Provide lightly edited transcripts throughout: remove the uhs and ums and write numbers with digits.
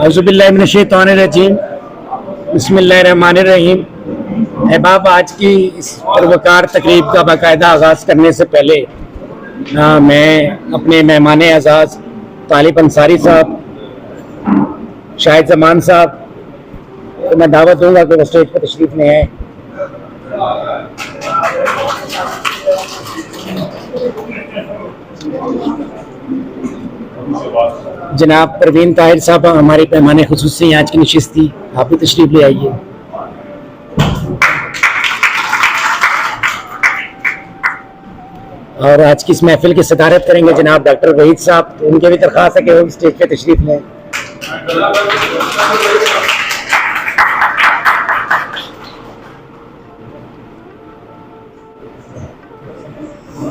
औज़ुबिल्लाहि मिनश्शैतानिर्रजीम बिस्मिल्लाहिर्रहमानिर्रहीम। अहबाब, आज की इस पर्वकार तकरीब का बाकायदा आगाज़ करने से पहले मैं अपने मेहमान एजाज़ तालिब अंसारी साहब, शाहिद ज़मान साहब को मैं दावत दूंगा कि वो स्टेज पर तशरीफ़ ले आए। जनाब परवीन ताहिर साहब हमारे पैमाने खुसूसी आज की नशिस्त थी, आप भी तशरीफ ले आइए। और आज की इस महफिल की सदारत करेंगे जनाब डॉक्टर वहीद साहब, तो उनके भी दरख्वास्त है कि वो स्टेज पे तशरीफ लें।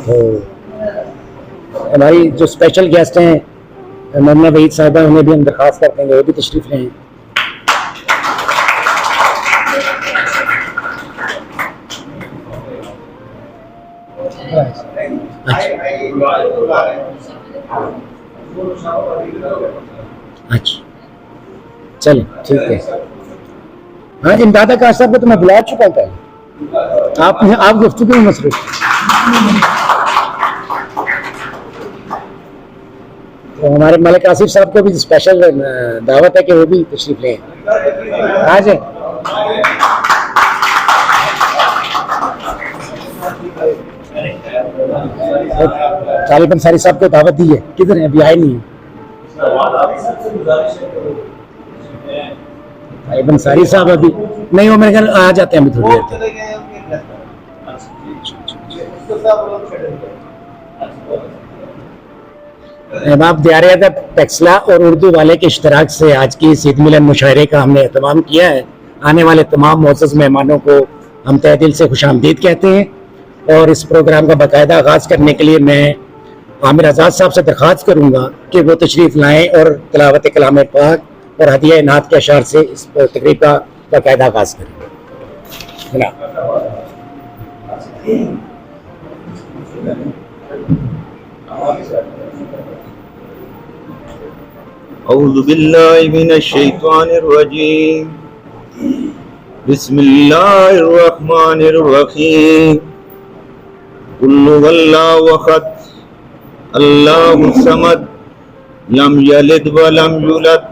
तो हमारी जो स्पेशल गेस्ट हैं ममना वहीद साहबा, उन्हें भी हम दरख्वास्त करते हैं वो भी तशरीफ लें। अच्छा चले ठीक है। हाँ, इमदाद आकाश साहब को तो मैं बुला चुका था, आप गुफ्तगू में मसरूफ। तो हमारे मलिक आसिफ साहब को भी स्पेशल दावत है कि वो भी तशरीफ लें। आ जाए। तालिब अंसारी साहब को दावत दी है, किधर है? अभी आए नहीं है। तालिब अंसारी साहब अभी नहीं, वो मेरे ख्याल आ जाते हैं अभी थोड़ी देर। अहबाब, दियार-ए-अदब टेक्सला और उर्दू वाले के इश्तराक से आज की इस ईद मिलन मुशायरे का हमने एहतमाम किया है। आने वाले तमाम मोअज़्ज़ज़ मेहमानों को हम तहे दिल से खुशामदीद कहते हैं। और इस प्रोग्राम का बाकायदा आगाज़ करने के लिए मैं आमिर आज़ाद साहब से दरख्वास्त करूँगा कि वो तशरीफ़ लाएँ और तिलावत कलाम पाक और हदिया नात के अशार से इस तकरीब का बाकायदा आगाज़ करें। औज़ु बिल्लाहि मिनश शैतानिर रजीम। बिस्मिल्लाहिर रहमानिर रहीम। कुल्लु वल्लाहु अहद, अल्लाहुस समद, लम यलिद व लम यूलद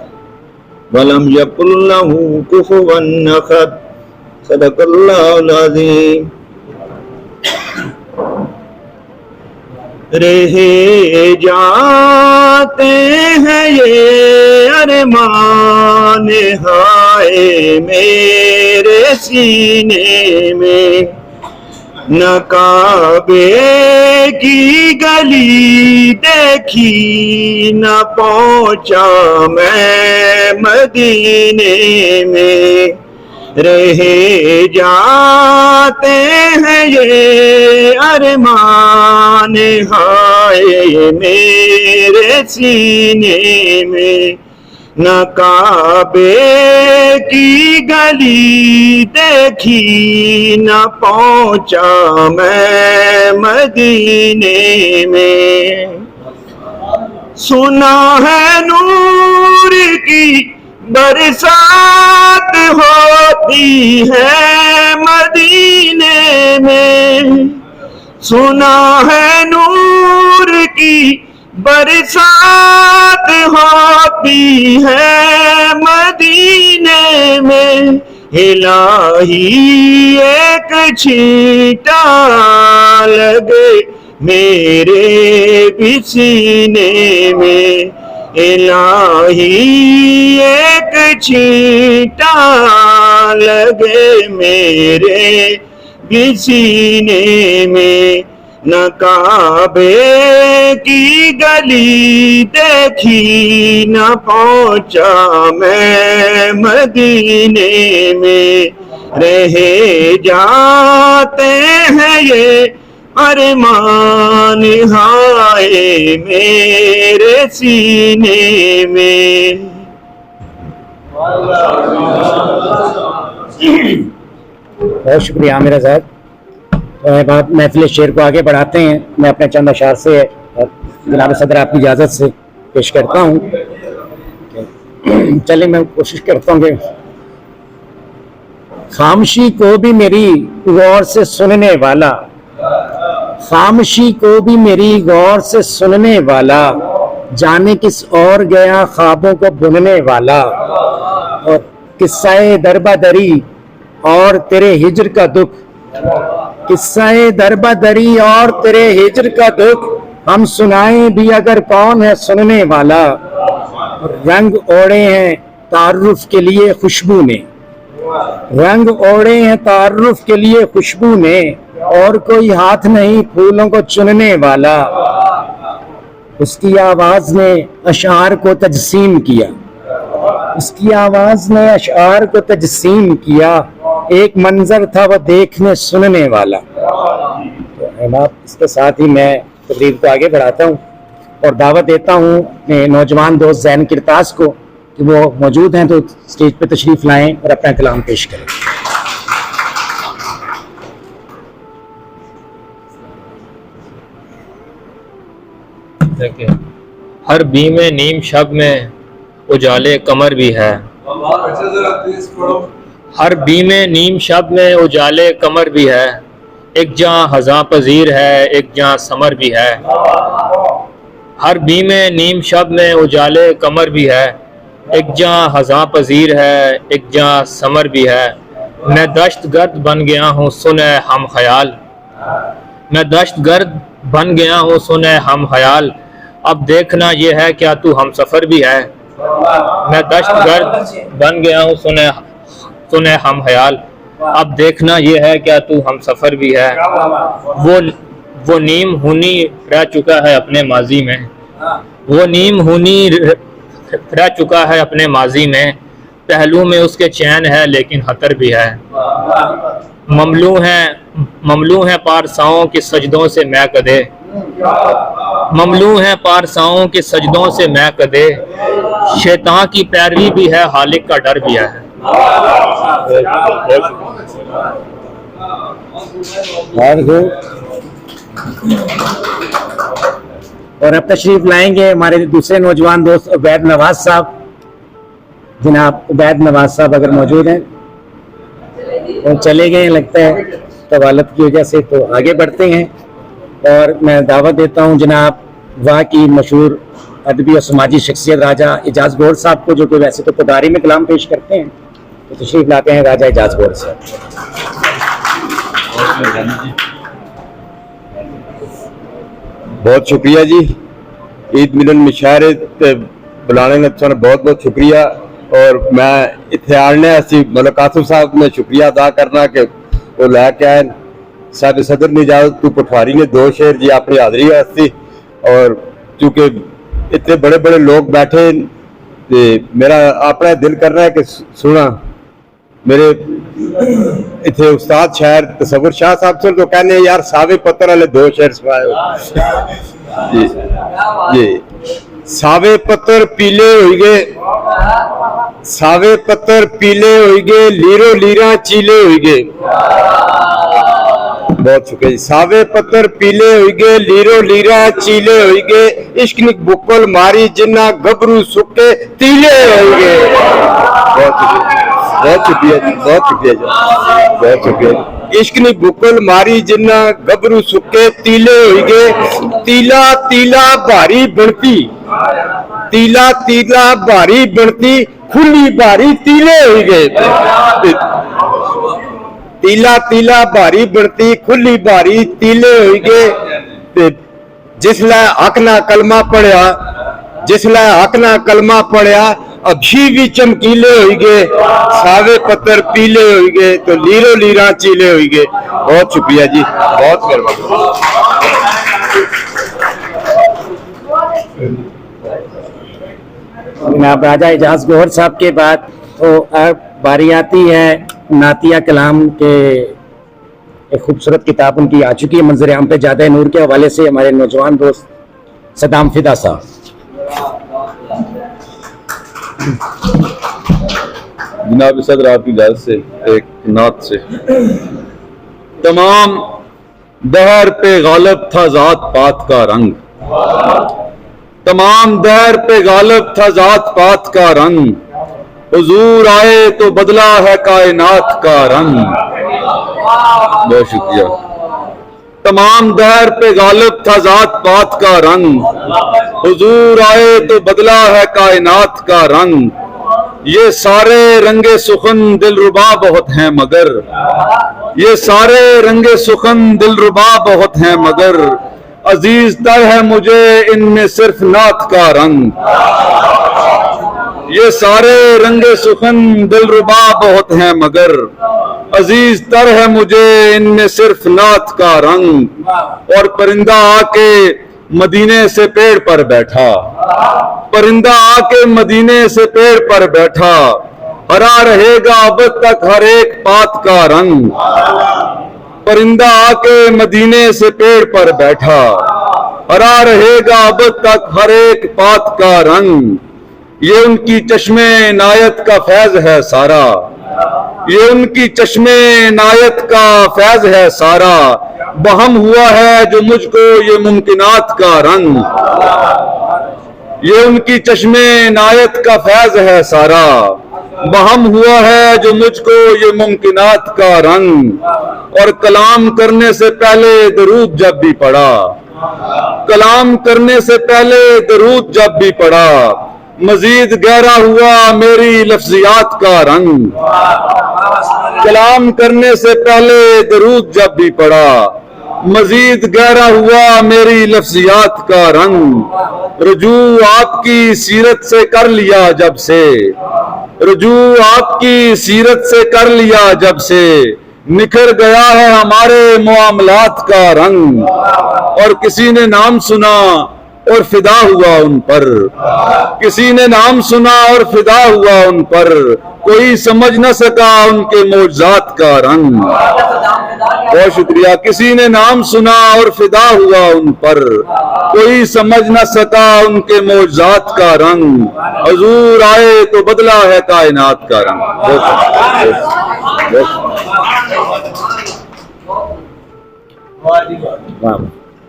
व लम यकुल लहू कुफुवन अहद। सदक़ल्लाहुल अज़ीम। रह जाते हैं ये अरमान हाय मेरे सीने में, न काबे की गली देखी न पहुंचा मैं मदीने में। रह जाते हैं ये अरमान हाय मेरे सीने में, न काबे की गली देखी न पहुंचा मैं मदीने में। सुना है नूर की बरसात होती है मदीने में, सुना है नूर की बरसात होती है मदीने में। इलाही एक छींटा लगे मेरे भी सीने में, इलाही एक छींटा लगे मेरे भी सीने में। न काबे की गली देखी न पहुंचा मैं मदीने में। रह जाते हैं ये अरमान हाय मेरे सीने में। बहुत शुक्रिया आमिर आज़ाद। तो बात महफिल शेर को आगे बढ़ाते हैं। मैं अपने चंद अशार से जनाब सदर आपकी इजाज़त से पेश करता हूँ। चलिए मैं कोशिश करता हूँ कि खामोशी को भी मेरी गौर से सुनने वाला, खामोशी को भी मेरी गौर से सुनने वाला, जाने किस और गया ख्वाबों को बुनने वाला, और किस्साए दरबादरी और तेरे हिज्र का दुख, किस्साए दरबादरी और तेरे हिज्र का दुख हम सुनाएं भी अगर कौन है सुनने वाला। रंग ओढ़े हैं तारुफ के लिए खुशबू ने, रंग ओढ़े हैं तारुफ के लिए खुशबू ने, और कोई हाथ नहीं फूलों को चुनने वाला। उसकी आवाज ने अशार को तजसीम किया, उसकी आवाज ने अशार को तजसीम किया, एक मंजर था वह देखने सुनने वाला। तो अहबाब, इसके साथ ही मैं तकरीर को आगे बढ़ाता हूँ और दावत देता हूँ अपने नौजवान दोस्त ज़ैन किरतास को कि वो मौजूद हैं तो स्टेज पे तशरीफ लाएं और अपना कलाम पेश करें। देखिए, हर बीमे नीम शब में उजाले कमर भी है, हर बीमे नीम शब में उजाले कमर भी है, एक जहाँ हज़ां पजीर है एक जहाँ समर भी है। हर बीमे नीम शब में उजाले कमर भी है, एक जहाँ हज़ां पजीर है एक जहाँ समर भी है। मैं दश्त गर्द बन गया हूँ सुने हम ख्याल, मैं दश्त गर्द बन गया हूँ सुने हम ख्याल, अब देखना ये है क्या तू हम सफ़र भी है। मैं दश्त गर्द बन गया हूँ सुने हम ख्याल, अब देखना ये है क्या तू हम सफ़र भी है। वो नीम हुनी रह चुका है अपने माजी में, वो नीम हुनी रह चुका है अपने माजी में, पहलू में उसके चैन है लेकिन खतर भी है। ममलू है पारसाओं के सजदों से मैं कदे, ममलू है पारसाओं के सजदों से मैं कदे, शैतान की पैरवी भी है हालिक का डर भी है। और अब तशरीफ लाएंगे हमारे दूसरे नौजवान दोस्त उबैद नवाज साहब। जनाब उबैद नवाज साहब अगर मौजूद हैं और चले गए लगता है तवालत की वजह से, तो आगे बढ़ते हैं और मैं दावत देता हूं जनाब वहाँ की मशहूर अदबी और समाजी शख्सियत राजा एजाज गौर साहब को, जो कि वैसे तो पदारी में कलाम पेश करते हैं, तो तशरीफ लाते हैं राजा एजाज गौर साहब। बहुत शुक्रिया जी, ईद मिलन मुशायरे बुलाने का तुहानू बहुत बहुत शुक्रिया। और मैं इत्थे आने असी मतलब कासिम साहब ने शुक्रिया अदा करना कि वो लैके आए। साडे सदर ने इजाजत तू पटवारी ने 2 शेर जी अपनी हाजरी वास्ते, और चूंकि इतने बड़े बड़े लोग बैठे ते मेरा अपना दिल कर रहा है कि सुना। मेरे इतने उस्ताद शायर तसव्वुर शाह साहब से तो कहने यार सावे पत्थर वाले 2 शेर सुनाए जी जी। सावे पत्थर पीले हो गए, सावे पत्थर पीले हो गए, लीरो लीरा चीले हो गए। बहुत शुक्रिया जी। सावे पत्थर पीले हो गए, लीरो लीरा चीले हो गए, इश्क निक बुक्कल मारी जिन्ना गबरू सुके तीले हो गए। बहुत शुक्रिया, बहुत शुक्रिया जी, बहुत शुक्रिया जी, बहुत शुक्रिया। इश्क नी बुकल मारी जिन्ना गबरू सुके तीले हो गए, तीला तीला भारी बनती, तीला तीला भारी बनती, खुली भारी तीले हो गए। तीला तीला भारी बनती, खुली भारी तीले हो गए। जिसलै हक ना कलमा पढ़िया, जिसलै हक ना कलमा पढ़िया, अभी भी चमकीले हो गए, सावे पत्थर पीले हो गए, तो लीरो लीरा चीले हो गए। बहुत शुक्रिया जी, बहुत मेहरबानी। जनाब राजा एजाज गौहर साहब के बाद तो अब बारी आती है नातिया कलाम के। एक खूबसूरत किताब उनकी आ चुकी है मंजर आम पे, ज्यादा नूर के हवाले से हमारे नौजवान दोस्त सदाम फिदा साहब। जनाब सदर आपकी इजाजत से एक नात से। तमाम दहर पे गालिब था जात पात का रंग, तमाम दहर पे गालिब था जात पात का रंग, हुजूर आए तो बदला है कायनात का रंग। बहुत शुक्रिया। तमाम दहर पे गालिब था जात पात का रंग, हुजूर आए तो बदला है कायनात का रंग। ये सारे रंगे सुखन दिलरुबा बहुत हैं मगर, ये सारे रंगे सुखन दिलरुबा बहुत हैं मगर, अजीज तर है मुझे इनमें सिर्फ नात का रंग। ये सारे रंगे सुखन दिलरुबा बहुत हैं मगर, अजीज तर है मुझे इनमें सिर्फ नात का रंग। और परिंदा आके मदीने से पेड़ पर बैठा, परिंदा आके मदीने से पेड़ पर बैठा, हरा रहेगा अब तक हर एक पात का रंग। परिंदा आके मदीने से पेड़ पर बैठा, हरा रहेगा अब तक हर एक पात का रंग। ये उनकी चश्मे नायत का फैज है सारा, ये उनकी चश्मे नायत का फैज है सारा, बहम हुआ है जो मुझको ये मुमकिनात का रंग। ये उनकी चश्मे नायत का फैज है सारा, बहम हुआ है जो मुझको ये मुमकिनात का रंग। और कलाम करने से पहले दरूद जब भी पढ़ा, कलाम करने से पहले दरूद जब भी पढ़ा, मजीद गहरा हुआ मेरी लफ्जियात का रंग। कलाम करने से पहले दरूद जब भी पढ़ा, मजीद गहरा हुआ मेरी लफ्जियात का रंग। रुजू आपकी सीरत से कर लिया जब से, रुजू आपकी सीरत से कर लिया जब से, निखर गया है हमारे मुआमलात का रंग। और किसी ने नाम सुना और फिदा हुआ उन पर, किसी ने नाम सुना और फिदा हुआ उन पर, कोई समझ न सका उनके मौजज़ात का रंग। बहुत शुक्रिया। किसी ने नाम सुना और फिदा हुआ उन पर, कोई समझ न सका उनके मौजज़ात का रंग। हुजूर आए तो बदला है कायनात का रंग।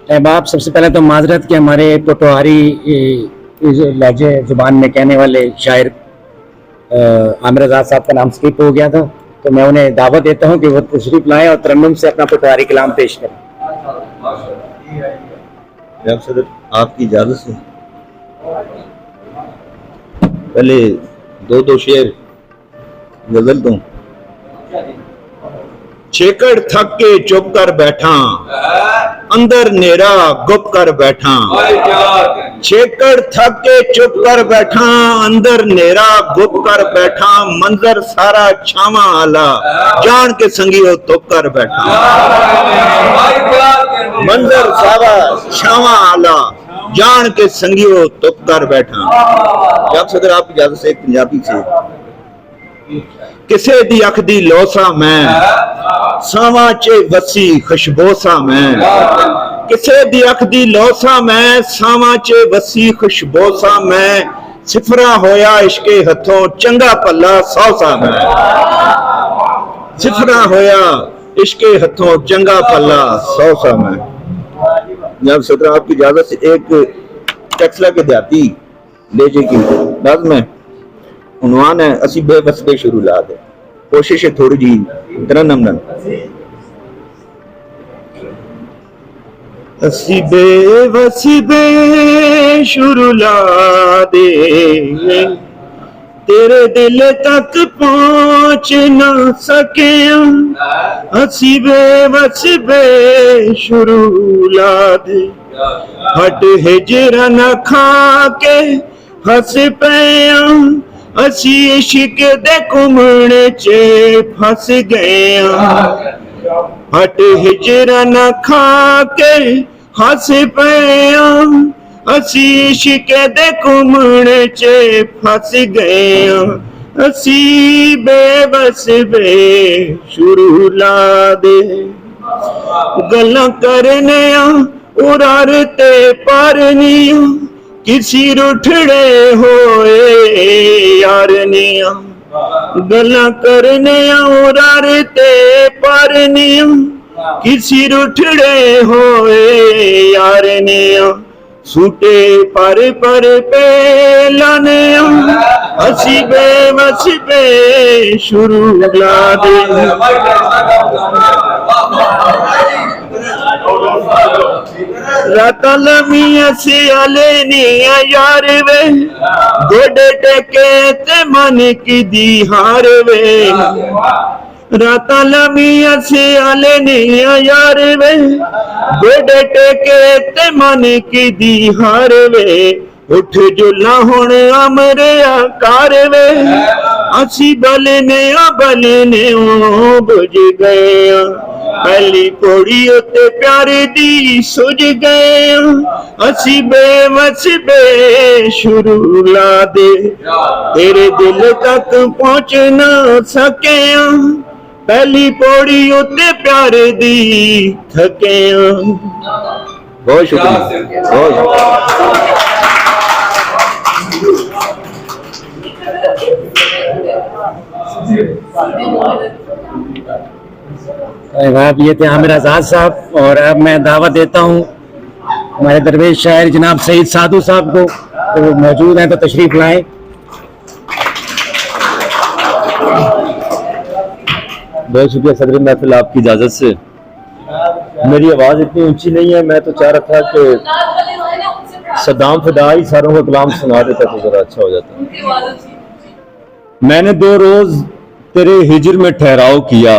अहबाब, सबसे पहले तो माजरत कि हमारे पोटोहारी लहजे जुबान में कहने वाले शायर आमिर आजाद साहब का नाम स्किप हो गया था, तो मैं उन्हें दावत देता हूं कि वो तशरीफ लाएं और तरन्नुम से अपना पोटोहारी कलाम पेश करें। जनाब सदर, आपकी इजाजत से पहले दो शेर गजल दूं। छेकड़ थक के चुप कर बैठा, अंदर नेरा गुप कर बैठा। छेकड़ थक के चुप कर बैठा, अंदर नेरा गुप कर बैठा, मंजर सारा छावा आला, जान के संगियो तुप कर बैठा। मंजर सारा छावा आला, जान के संगियो तुप कर बैठा। जनाब सदर, आपकी इजाजत से एक पंजाबी से। किसे दी अख दी लोसा मैं, सावा चे वसी खुशबोसा मैं। किसे दी अख दी लोसा मैं, सावा चे वसी खुशबोसा मैं। सिफरा होया इश्के हथों, चंगा पल्ला सौसा मैं। सिफरा होया इश्के हथों, चंगा पल्ला सौसा मैं। जनाब सदर, आपकी इजाजत से एक टैक्सला के देहाती लेजे की नज़्म है, उन्वान है असी बेबस बेशुरू ला दे। कोशिश है थोड़ी जी तरन्नुम नन। असी बेबस बेशुरू ला दे, तेरे दिल तक पहुंच ना सके। असी बेबस बेशुरू ला दे, हट हिजरा न खा के हंस पिया। असी इश्क दे घुमने च फस गए। हट हिजरा न खा के हंस पिया। असी इश्क दे घुमने च फस गए। असी बेबस बेशुरू ला दे, गल्लां करने उरार ते पारनिया, किसी रुठड़े होए यारनिया। गल्लां करने उरार ते पारनिया, किसी रुठड़े होए यारनिया। सूटे पर पे लाने असी बेबस पे शुरू ला दे रात लमिया सियाले निया यार वे गोडे टेके ते मन की दी हार वे रात लमिया सियाले निया यार वे गोडे टेके ते मन की दी हार वे उठ जुला हुण अमरे आकार वे असी बलने ओ बुझ गए पहली पौड़ी उत्ते प्यारे दी सुझ गए असी बेवस बे शुरू ला दे तेरे दिल तक पहुंच ना सके पहली पौड़ी उत्ते प्यारे दी थके बहुत शुक्रिया बहुत अब ये थे आमिर आजाद साहब और अब मैं दावत देता हूँ हमारे दरवेश शायर जनाब सईद साधु साहब को, तो वो मौजूद हैं तो तशरीफ लाएं। बहुत शुक्रिया सदर महफिल, आपकी इजाजत से। मेरी आवाज इतनी ऊंची नहीं है, मैं तो चाह रहा था कि सद्दाम फदाई सारों को कलाम सुना देता तो जरा अच्छा हो जाता। मैंने 2 रोज तेरे हिजर में ठहराव किया,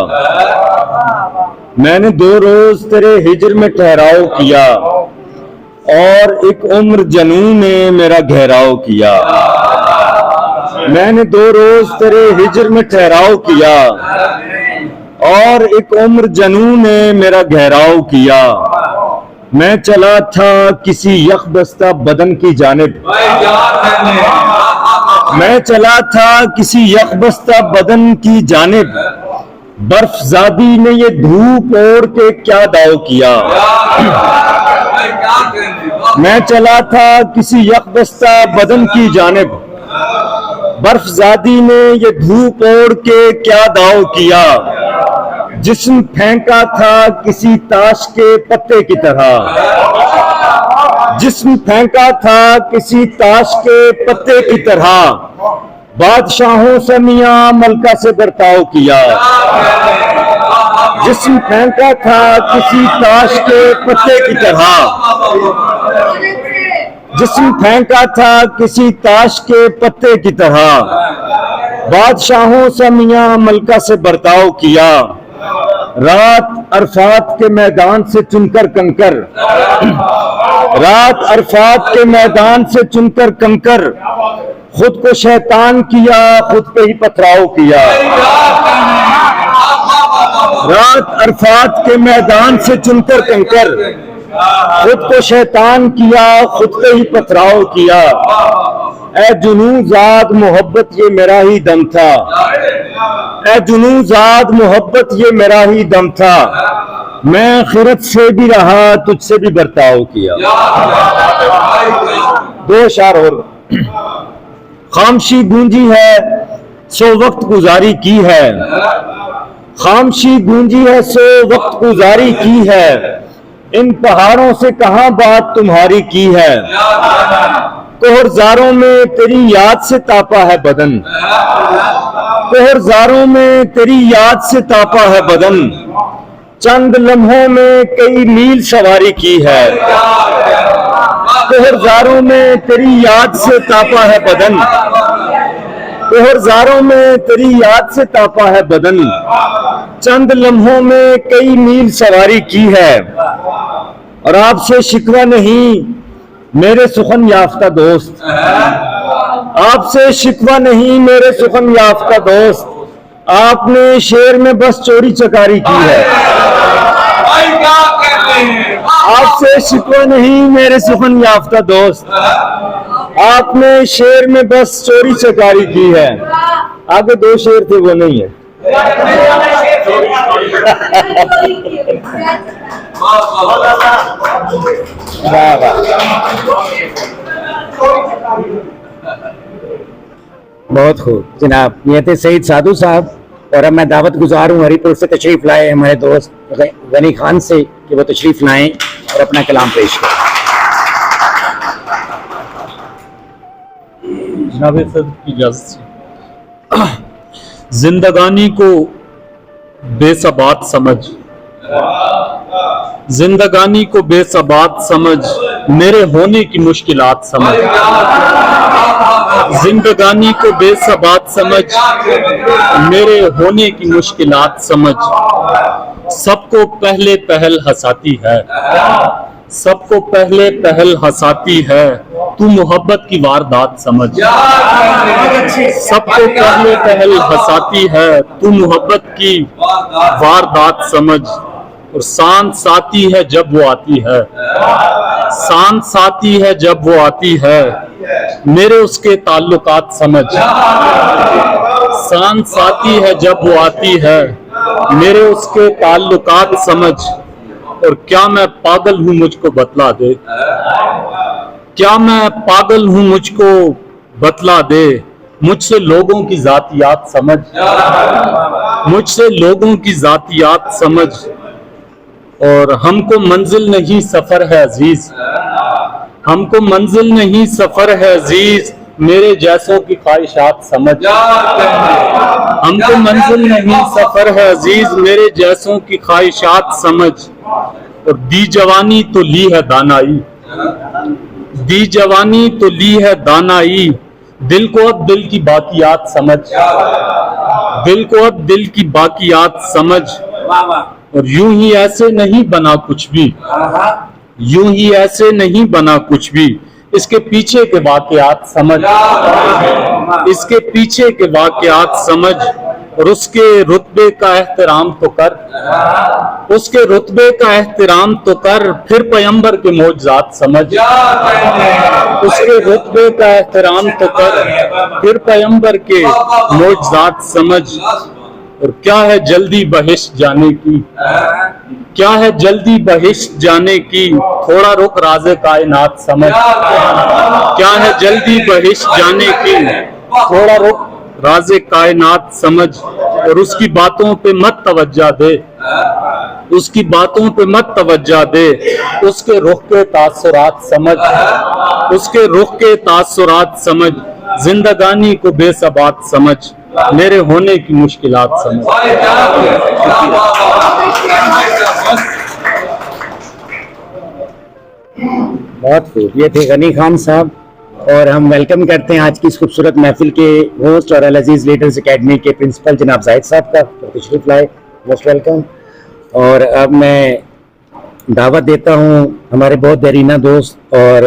मैंने 2 रोज तेरे हिजर में ठहराव किया और एक उम्र जनून ने मेरा घेराव किया। मैंने 2 रोज तेरे हिजर में ठहराव किया और एक उम्र जनून ने मेरा घेराव किया। मैं चला था किसी यखबस्ता बदन की जानिब, मैं चला था किसी यखबस्ता बदन की जानिब, बर्फजादी ने ये धूप ओढ़ के क्या दाव किया। मैं चला था किसी यखबस्ता बदन की जानिब, बर्फजादी ने ये धूप ओढ़ के क्या दाव किया। जिस्म फेंका था किसी ताश के पत्ते की तरह, जिस्म फेंका था किसी ताश के पत्ते की तरह, बादशाहों से मियां मलका से बर्ताव किया। जिस्म फेंका था किसी ताश के पत्ते की तरह, जिस्म फेंका था किसी ताश के पत्ते की तरह, बादशाहों से मियां मलका से बर्ताव किया। रात अरफात के मैदान से चुनकर कंकर, रात अरफात के मैदान से चुनकर कंकर, खुद को शैतान किया, खुद पे ही पथराव किया। रात अरफात के मैदान से चुनकर कंकर, खुद को शैतान किया, खुद पे ही पथराव किया। ऐ जुनून ज़ाद मोहब्बत ये मेरा ही दम था, ऐ जुनून ज़ाद मोहब्बत ये मेरा ही दम था, मैं खिरत से भी रहा तुझसे भी बर्ताव किया। 2 शार और। खामशी गूंजी है सो वक्त गुजारी की है, खामशी गूंजी है सो वक्त गुजारी की है, इन पहाड़ों से कहां बात तुम्हारी की है। कोहरजारों में तेरी याद से तापा है बदन, कोहरजारों में तेरी याद से तापा है बदन, चंद लम्हों में कई मील सवारी की है। कोहरजारों में तेरी याद से तापा है बदन, कोहरजारों में तेरी याद से तापा है बदन, चंद लम्हों में कई मील सवारी की है। और आपसे शिकवा नहीं मेरे सुखन याफ्ता दोस्त, आपसे शिकवा नहीं मेरे सुखन याफ्ता दोस्त, आपने शेर में बस चोरी चकारी की है। आपसे शिकवा नहीं मेरे सुखन याफ्ता दोस्त, आपने शेर में बस चोरी चकारी की है। आगे 2 शेर थे वो नहीं है। बहुत खूब जनाब, ये थे सईद साधु साहब। और अब मैं दावत गुजार हूँ हरीपुर से तशरीफ लाए हमारे दोस्त गनी खान से कि वो तशरीफ लाएं और अपना कलाम पेश करें। जनाब सदर की इजाजत से। जिंदगानी को बेसबात समझ, जिंदगानी को बेसबात समझ, मेरे होने की मुश्किलात समझ। जिंदगानी को बेसबात समझ, मेरे होने की मुश्किलात समझ। सबको पहले पहल हंसाती है, सबको पहले पहल हंसाती है, तू मोहब्बत की वारदात समझ। सबको पहले पहल हंसाती है, तू मोहब्बत की वारदात समझ। और सांस साती है जब वो आती है, सांस साती है जब वो आती है, मेरे उसके ताल्लुकात समझ। सांस साती है जब वो आती है, मेरे उसके ताल्लुकात समझ। और क्या मैं पागल हूं मुझको बतला दे, क्या मैं पागल हूं मुझको बतला दे, मुझसे लोगों की जातियात समझ, मुझसे लोगों की जातियात समझ। और हमको मंजिल नहीं सफर है अजीज, हमको मंजिल नहीं सफर है अजीज, मेरे जैसों की ख्वाहिशात समझ। हमको मंजिल नहीं सफर है अजीज, मेरे जैसों की ख्वाहिशात समझ। और दी जवानी तो ली है दानाई, दी जवानी तो ली है दानाई, दिल को अब दिल की बाकियात समझ, दिल को अब दिल की बाकियात समझ। और यूं ही ऐसे नहीं बना कुछ भी, यूं ही ऐसे नहीं बना कुछ भी, इसके पीछे के वाकयात समझ, इसके पीछे के वाकयात समझ। और उसके रुतबे का एहतराम तो कर, उसके रुतबे का एहतराम तो कर, फिर पैगंबर के मौजज़ात समझ। उसके रुतबे का एहतराम तो कर, फिर पैगंबर के मौजज़ात समझ। और क्या है जल्दी बहिश्त जाने की, क्या है जल्दी बहिश्त जाने की, थोड़ा रुक राज़े कायनात समझ। क्या है जल्दी बहिश्त जाने की, थोड़ा रुक राज़े कायनात समझ। और उसकी बातों पे मत तवज्जा दे, उसकी बातों पे मत तवज्जा दे, उसके रुख के तासुरात समझ, उसके रुख के तासुरात समझ। जिंदगानी को बेसबात समझ, मेरे होने की मुश्किलात समझ। बहुत खूब, ये थे गनी खान साहब। और हम वेलकम करते हैं आज की इस खूबसूरत महफिल के होस्ट और अल अजीज लीडर्स एकेडमी के प्रिंसिपल जनाब जाहिद साहब का। तो तशरीफ लाए, मोस्ट वेलकम। और अब मैं दावत देता हूँ हमारे बहुत देरीना दोस्त और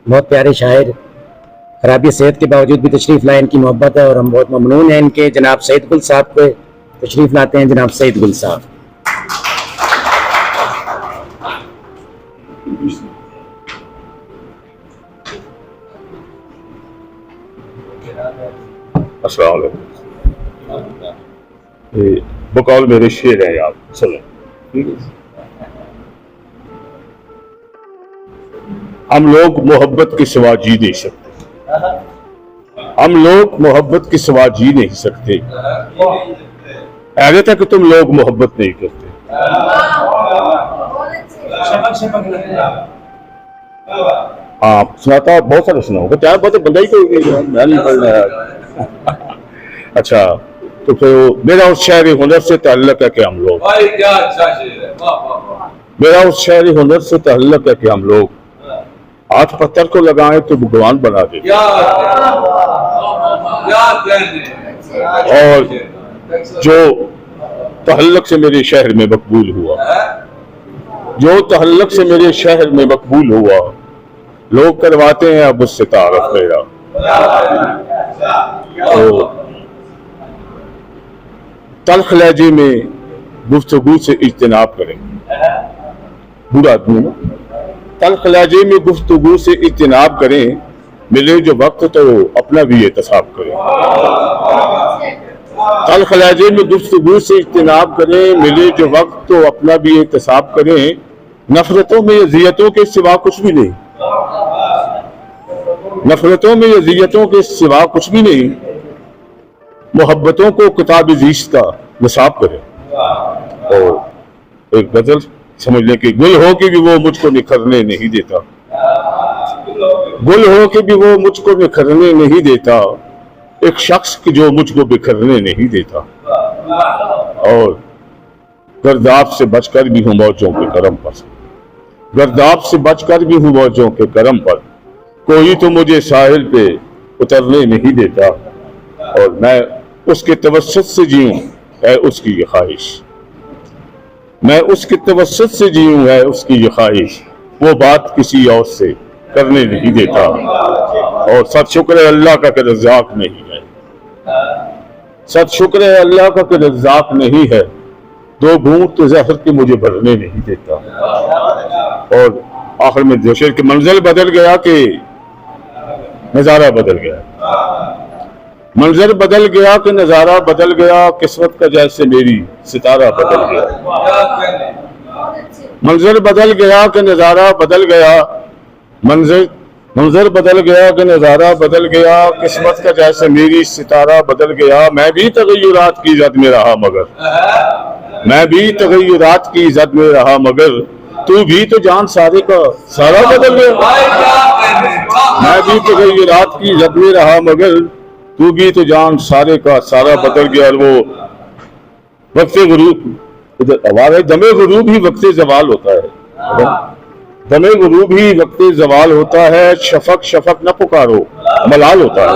बहुत प्यारे शायर, खराबी सेहत के बावजूद भी तशरीफ लाए, इनकी मोहब्बत है और हम बहुत ममनून हैं इनके। जनाब सईद गुल साहब को तशरीफ लाते हैं। जनाब सईद गुल साहब। अस्सलाम बकौल मेरे शेर हैं आप सुनो। हम लोग मोहब्बत के सिवा जी नहीं सकते, हम लोग मोहब्बत के सिवा जी नहीं सकते। ऐसा था कि तुम लोग मोहब्बत नहीं करते। हाँ सुनाता बहुत सारा सुना होगा, चार बातें बंदा ही कोई मैं नहीं पढ़ना है। अच्छा तो फिर मेरा उस शायरी हुनर से ताल्लुक है कि हम लोग, मेरा उस शायरी हुनर से ताल्लुक है कि हम लोग हाथ पत्थर को लगाएं तो भगवान बना दे। और जो तहल्लुक से मेरे शहर में मकबूल हुआ, जो तहल्लुक से मेरे शहर में मकबूल हुआ, लोग करवाते हैं अब उससे तारफ मेरा। तो तल्ख लहजे में गुफ्तगू से इज्तनाब करें, बुरा आदमी ना, तल्ख लहजे में गुफ्तगू से इज्तनाब करें, मिले जो वक्त तो अपना भी एहतसाब करें। तल्ख लहजे में गुफ्तगू से इज्तनाब करें, मिले जो वक्त तो अपना भी एहतसाब करें। नफरतों में अज़ियतों के सिवा कुछ भी नहीं, नफरतों में अज़ियतों के सिवा कुछ भी नहीं। मोहब्बतों को किताब ज़ीश का निसाब करें। और एक गजल समझ लें कि गुल हो कि भी वो मुझको निखरने नहीं देता। गुल हो के भी वो मुझको बिखरने नहीं देता, एक शख्स की जो मुझको बिखरने नहीं देता, और गर्दाब से बचकर भी हूँ मौजों के करम पर, गर्दाब से बचकर भी हूँ मौजों के करम पर, कोई तो मुझे साहिल पे उतरने नहीं देता, और मैं उसके तवस्सुत से जीऊं है उसकी ये ख्वाहिश, मैं उसके तवस्सुत से जीऊं है उसकी ये ख्वाहिश, वो बात किसी और से करने नहीं देता, और सद शुक्र है अल्लाह का कि रज़्ज़ाक़ नहीं है, सद शुक्र है अल्लाह का कि रज़्ज़ाक़ नहीं है, दो घूंट ज़हर के मुझे भरने नहीं देता। और आखिर में जो शेर की मंजिल बदल गया कि नजारा बदल गया, मंजर बदल गया कि नजारा बदल गया, किस्मत का जैसे मेरी सितारा बदल गया, मंजर बदल गया कि नजारा बदल गया, मंजर बदल गया कि नजारा बदल गया, किस्मत का जैसे मेरी सितारा बदल गया। मैं भी तगय्युरात की जद में रहा मगर, मैं भी तगय्युरात की जद में रहा मगर, तू भी तो जान सारे का सारा बदल गया। मैं भी तगय्युरात की जद में रहा मगर, तू भी तो जान सारे का सारा बदल गया। और वो वक्त गुरूब, इधर आवाज है, दमे गुरूब ही वक्त जवाल होता है, दमे गुरूब ही वक्त जवाल होता है, शफक शफक न पुकारो मलाल होता है,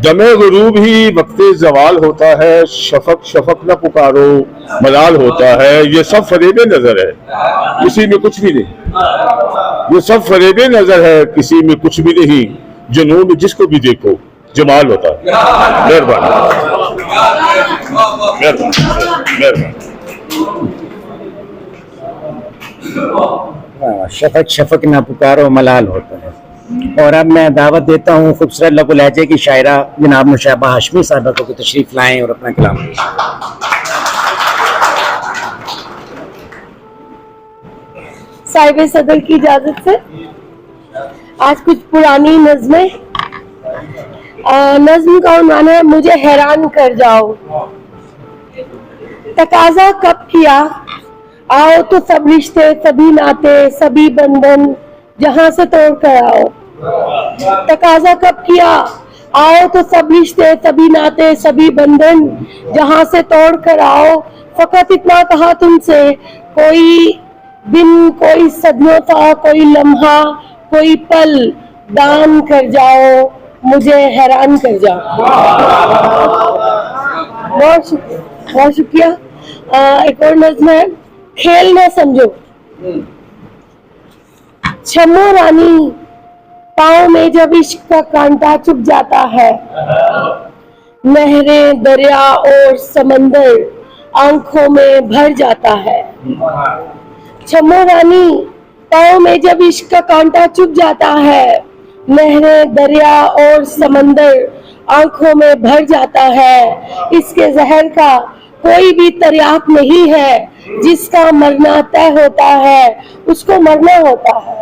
दमे गुरूब ही वक्त जवाल होता है, शफक शफक न पुकारो मलाल होता है। ये सब फरेबे नजर है, किसी में कुछ भी नहीं, ये सब फरेबे नजर है, किसी में कुछ भी नहीं, जुनून में जिसको भी देखो जमाल होता है। मेहरबानी मेहरबानी। शफक शफक ना पुकारो मलाल होता है। और अब मैं दावत देता हूँ खूबसूरत लघु लहजे की शायरा जनाब मुशाबा हाशमी साहबा को तशरीफ लाएं और अपना कलाम पेश करें। साहिब सदर की इजाजत से आज कुछ पुरानी नज़में, नज्म का उन्वान है मुझे हैरान कर जाओ। तकाजा कब किया आओ तो सब रिश्ते सभी नाते सभी बंधन जहां से तोड़ कर आओ। तकाजा कब किया आओ तो सब रिश्ते सभी नाते सभी बंधन जहां से तोड़ कर आओ। फकत इतना कहा तुमसे कोई दिन कोई सदियों था कोई लम्हा कोई पल दान कर जाओ मुझे हैरान कर जाओ। बहुत शुक्रिया। एक और नज़्म है खेल न समझो। छम्मो रानी पाँव में जब इश्क का कांटा चुभ जाता है, नहरें दरिया और समंदर आंखों में भर जाता है। छम्मो रानी पाँव में जब इश्क का कांटा चुभ जाता है, नहरें दरिया और समंदर आंखों में भर जाता है। इसके जहर का कोई भी तरियाक नहीं है, जिसका मरना तय होता है उसको मरना होता है।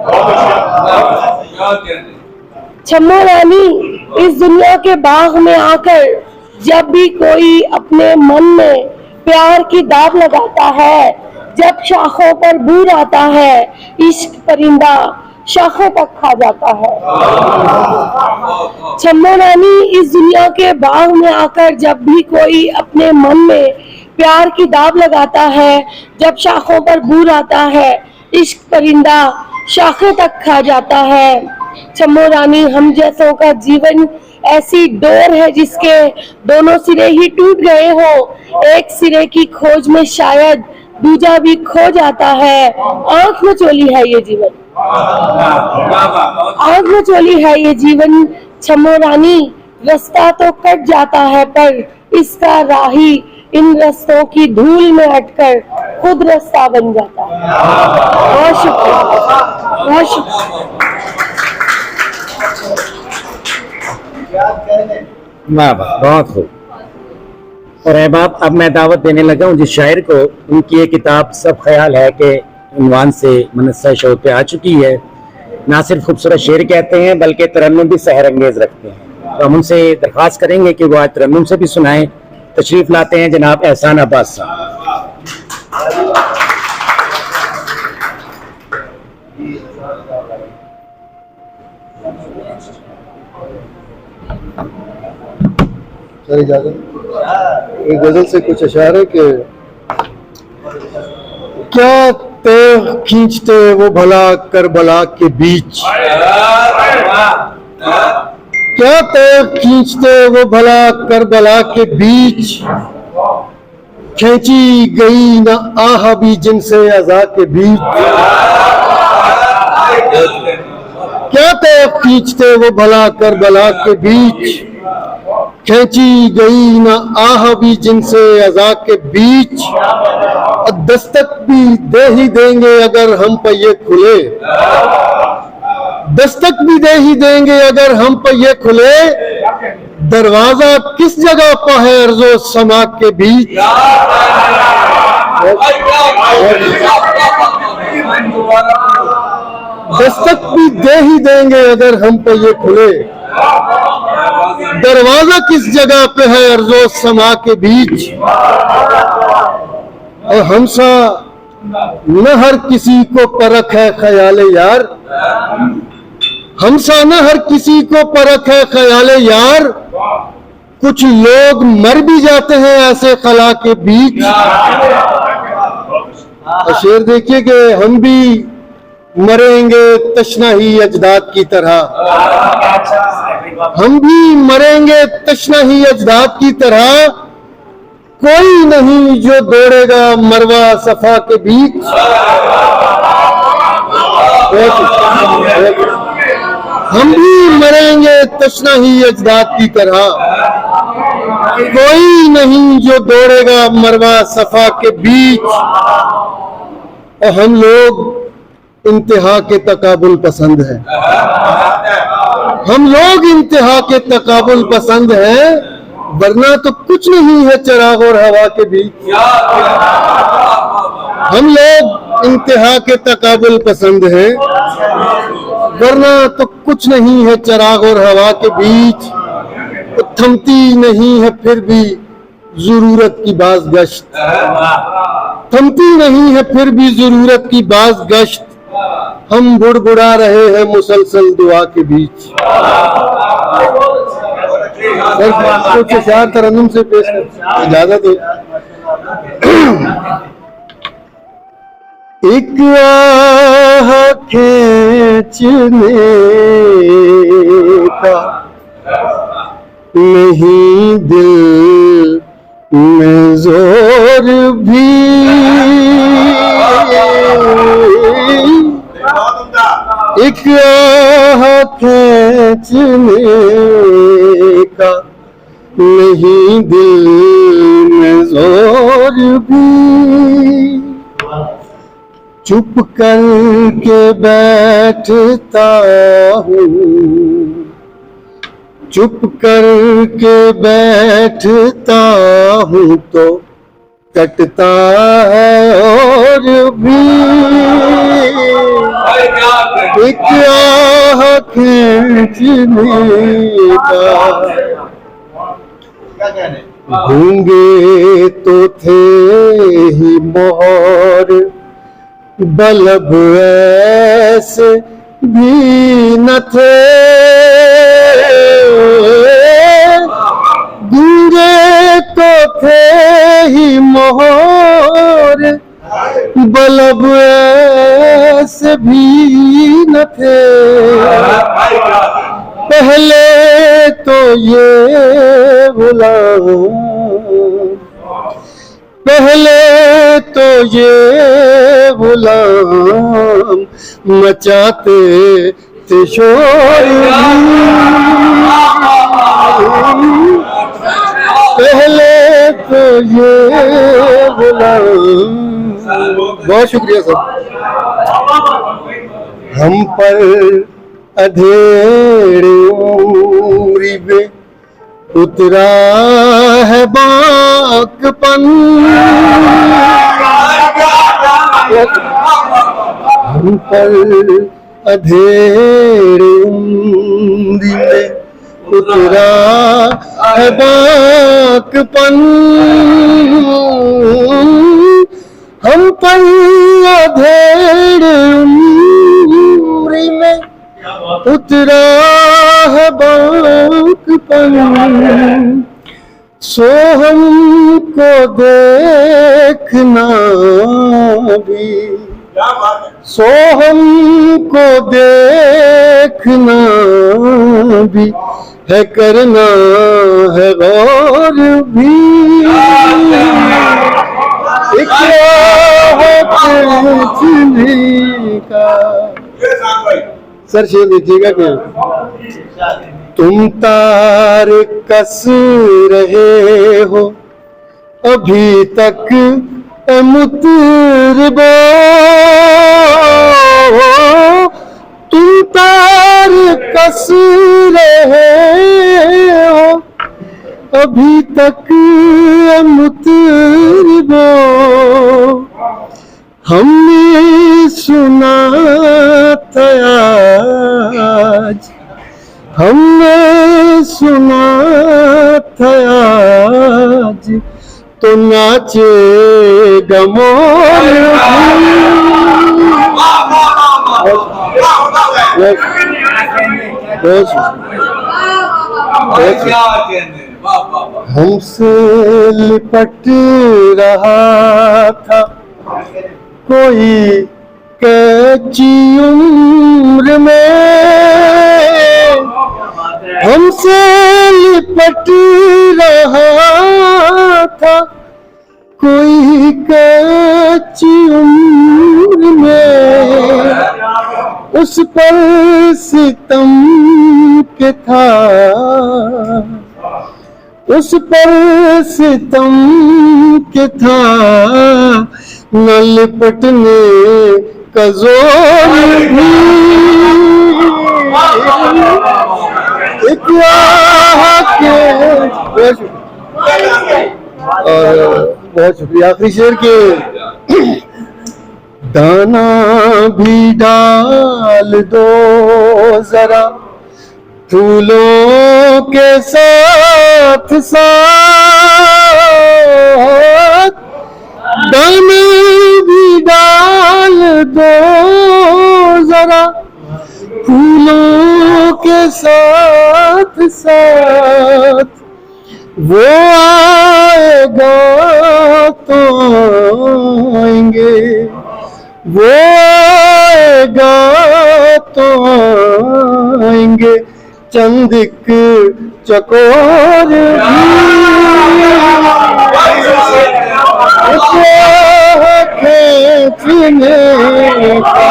छम्मो रानी इस दुनिया के बाग में आकर जब भी कोई अपने मन में प्यार की दाग लगाता है, जब शाखों पर बूर आता है, इश्क परिंदा शाखों तक खा जाता है। छम्मो रानी इस दुनिया के बाग में आकर जब भी कोई अपने मन में प्यार की दाब लगाता है, जब शाखों पर बूर आता है, इश्क परिंदा शाखों तक खा जाता है। छम्मो रानी हम जैसों का जीवन ऐसी डोर है जिसके दोनों सिरे ही टूट गए हो, एक सिरे की खोज में शायद दूजा भी खो जाता है। आंख में चोली है ये जीवन, आंख में चोली है ये जीवन। छम्मो रानी रास्ता तो कट जाता है पर इसका राही इन रास्तों की धूल में अटकर खुद रास्ता बन जाता है। बहुत शुक्रिया, बहुत शुक्रिया। वाह वाह, बहुत खूब। और अहबाब अब मैं दावत देने लगा हूँ जिस शायर को, उनकी ये किताब सब ख्याल है कि उन्वान से मनस्सा शोर पे आ चुकी है। ना सिर्फ खूबसूरत शेर कहते हैं बल्कि तरन्नुम भी सहर अंगेज रखते हैं। तो हम उनसे दरख्वास्त करेंगे कि वो आज तरन्नुम से भी सुनाएं। तशरीफ लाते हैं जनाब एहसान अब्बास साहब। सर इजाजत। एक गजल से कुछ अशार है कि क्या तेग खींचते वो भला करबला के बीच, क्या तेग खींचते वो भला करबला के बीच, खींची गई न आह भी जिनसे अज़ा के बीच। क्या तेग खींचते वो भला करबला के बीच, खींची गई न आह भी जिनसे अज़ा के बीच। और दस्तक भी दे ही देंगे अगर हम पहिए खुले, दस्तक भी दे ही देंगे अगर हम पहिए खुले। दरवाजा किस जगह पर है अर्ज़ो समा के बीच। दस्तक भी दे ही देंगे अगर हम पहिए खुले। दरवाजा किस जगह पे है अर्ज़ो समा के बीच। और हमसा न हर किसी को परख है ख्याल यार, हमसा न हर किसी को परख है ख्याल यार। कुछ लोग मर भी जाते हैं ऐसे खला के बीच। और शेर देखिए कि हम भी मरेंगे तशना ही अजदाद की तरह, हम भी मरेंगे तशना ही अजदाद की तरह। कोई नहीं जो दौड़ेगा मरवा सफा के बीच। हम भी मरेंगे तशना ही अजदाद की तरह। कोई नहीं जो दौड़ेगा मरवा सफा के बीच। और हम लोग इंतहा के तकाबुल पसंद हैं, हम लोग इंतहा के तकाबुल पसंद हैं। वरना तो कुछ नहीं है चिराग और हवा के बीच। हम लोग इंतहा के तकाबुल पसंद हैं, वरना तो कुछ नहीं है चिराग और हवा के बीच। थमती नहीं है फिर भी जरूरत की बाज गश्त, थमती नहीं है फिर भी जरूरत की बाज गश्त। हम बुड़बुड़ा रहे हैं मुसलसल दुआ के बीच। कुछ अशार तरन्नुम से पेश कर इजाजत हो। एक आह खींचने का नहीं दिल में जोर भी, एक आह खींचने का नहीं दिल में जोर भी। चुप करके बैठता हूँ, चुप करके बैठता हूँ तो कटता है और भी। एक आह खींचने का गूंगे तो थे ही मोहर, बलब ऐसे भी न थे। गूंगे तो थे ही मोहर, बलब ऐसे भी न थे। पहले तो ये गुलाम, पहले तो ये गुलाम मचाते थे शोर। पहले तो ये गुलाम। बहुत शुक्रिया सर। हम पर अधेड़ उम्री में उतरा है बाकपन, हम पर अधेड़ उम्री में उतरा है बाकपन। हम पर अधेड़ उम्री में उतरा है बाकपन। सो हमको देखना भी, सो हमको देखना भी है, करना है गौर भी। एक राह का सर शेर लीजिएगा क्या? तुम तार कस रहे हो अभी तक मुतरबो, तुम तार कस रहे हो अभी तक मुतरबो। हमने सुना था आज, हमने सुना था आज, तो नाचे गमोर हमसे लिपट रहा था कोई कच्ची उम्र में, हमसे लिपट रहा था कोई कच्ची उम्र में। उस पर सितम के था, उस पर सितम के था, न लिपटने का जोर भी। एक राह के और बहुत शुक्रिया। आखिरी शेर के दाना भी डाल दो जरा फूलों के साथ साथ, दाना भी डाल दो जरा फूलों के साथ साथ, वो आएगा तो आएंगे, वो आएगा तो आएंगे चंद एक चकोर खींचने का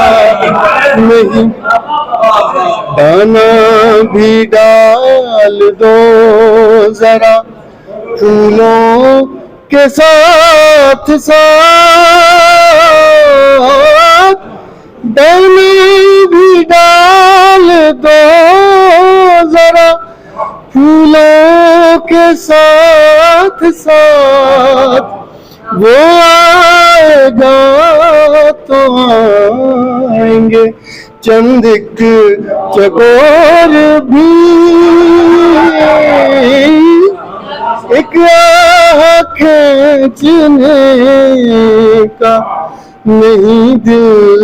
नहीं। दाना भी डाल दो जरा फूलों के साथ साथ, दाना भी डाल दो जरा फूलों के साथ साथ, वो आएगा तो आएंगे चंद एक चकोर भी। एक राह खींचने का नहीं दिल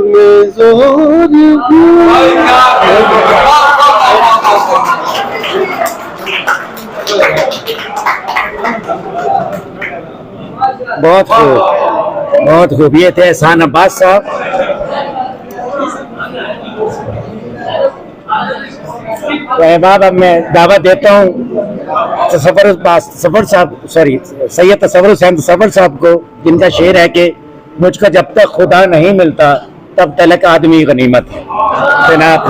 में जोर भी। बहुत खूब, बहुत खूब। ये थे एहसान अब्बास साहब। तो अहबाब, अब मैं दावत देता हूँ सफर साहब, सॉरी सैयद तसव्वुर हुसैन सफर साहब को, जिनका शेर है कि मुझको जब तक खुदा नहीं मिलता तब तलक आदमी गनीमत है। जनाब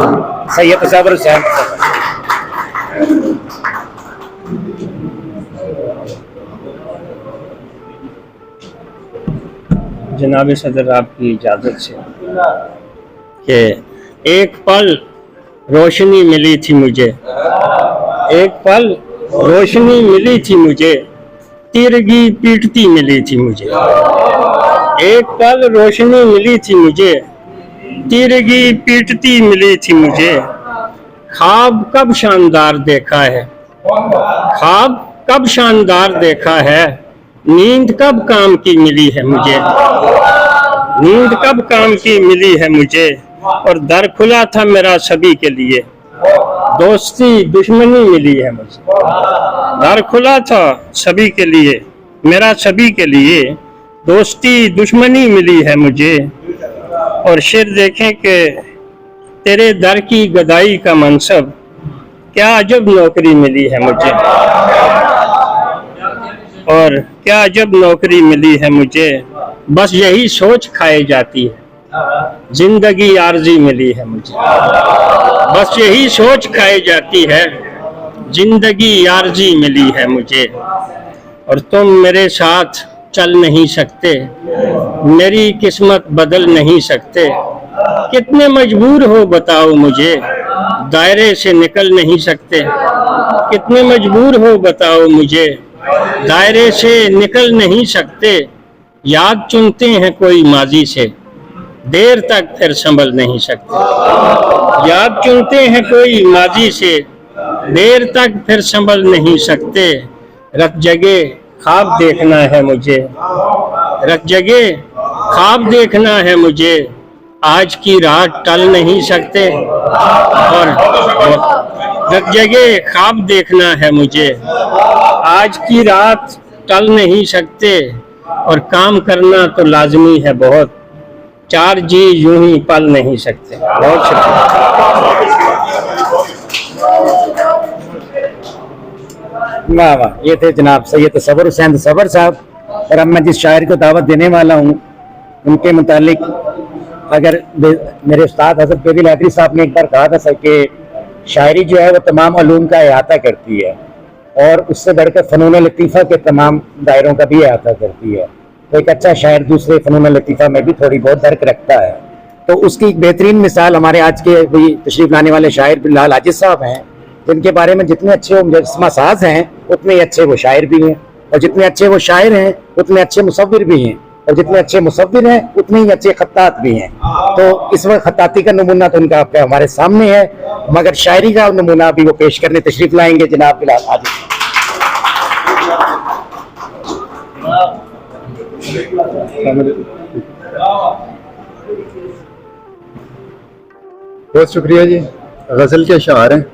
सैयद तसव्वुर हुसैन। जनाब सदर, आपकी इजाज़त से कि एक पल रोशनी मिली थी मुझे, एक पल रोशनी मिली थी मुझे, तिरगी पीटती मिली थी मुझे। एक पल रोशनी मिली थी मुझे, तिरगी पीटती मिली थी मुझे। ख्वाब कब शानदार देखा है, ख्वाब कब शानदार देखा है, नींद कब काम की मिली है मुझे, नींद कब काम की मिली है मुझे। और दर खुला था मेरा सभी के लिए, दोस्ती दुश्मनी मिली है मुझे। दर खुला था सभी के लिए, मेरा सभी के लिए, दोस्ती दुश्मनी मिली है मुझे। और शेर देखें कि तेरे दर की गदाई का मनसब, क्या अजब नौकरी मिली है मुझे। और क्या अजब नौकरी मिली है मुझे, बस यही सोच खाई जाती है, जिंदगी आरजी मिली है मुझे। बस यही सोच खाई जाती है, जिंदगी आरजी मिली है मुझे। और तुम मेरे साथ चल नहीं सकते, मेरी किस्मत बदल नहीं सकते। कितने मजबूर हो बताओ मुझे, दायरे से निकल नहीं सकते। कितने मजबूर हो बताओ मुझे, दायरे से निकल नहीं सकते। याद चुनते हैं कोई माजी से, देर तक फिर संभल नहीं सकते। याद चुनते हैं कोई माजी से, देर तक फिर संभल नहीं सकते। रत जगे ख्वाब देखना है मुझे, रत जगे ख्वाब देखना है मुझे। आज की रात टल नहीं सकते। और रत जगे ख्वाब देखना है मुझे, आज की रात टल नहीं सकते। और काम करना तो लाजमी है बहुत, चार जी यूं ही पल नहीं सकते। बहुत शुक्रिया। वाह वाह, ये थे जनाब सैयद सबर हुसैन सबर साहब। और अब मैं जिस शायर को दावत देने वाला हूँ उनके मुतालिक, अगर मेरे उस्ताद हज़रत बेदिल हैदरी साहब ने एक बार कहा था सर कि शायरी जो है वो तमाम उलूम का अहाता करती है और उससे बढ़कर फ़नून लतीफ़ा के तमाम दायरों का भी अहाता करती है। तो एक अच्छा शायर दूसरे फ़नून लतीफ़ा में भी थोड़ी बहुत दर्क रखता है। तो उसकी एक बेहतरीन मिसाल हमारे आज के वही तशरीफ़ लाने वाले शायर बिलाल आजिज़ साहब हैं, जिनके बारे में जितने अच्छे वो मुजस्समा साज हैं उतने ही अच्छे वो शायर भी हैं, और जितने अच्छे वो शायर हैं उतने अच्छे मुसव्विर भी हैं, और जितने अच्छे मुसव्विर हैं उतने ही अच्छे खत्तात भी हैं। तो इस वक्त खत्ताती का नमूना तो उनका आपका हमारे सामने है, मगर शायरी का नमूना भी वो पेश करने तशरीफ लाएंगे जनाब बिलाल आजिज़। बहुत शुक्रिया जी। गजल के अशार हैं।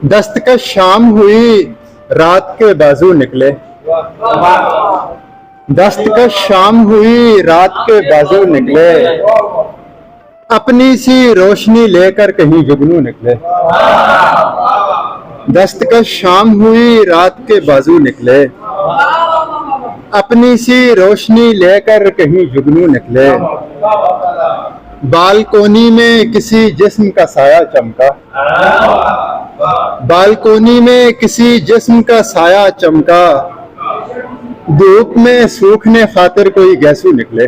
दस्तकश शाम हुई रात के बाजू निकले, दस्तकश शाम हुई रात के बाजू निकले, अपनी सी रोशनी लेकर कहीं जुगनू निकले। दस्तकश शाम हुई रात के बाजू निकले, अपनी सी रोशनी लेकर कहीं जुगनू निकले। बालकोनी में किसी जिस्म का साया चमका, बालकोनी में किसी जिस्म का साया चमका, धूप में सूखने खातिर कोई गैसू निकले।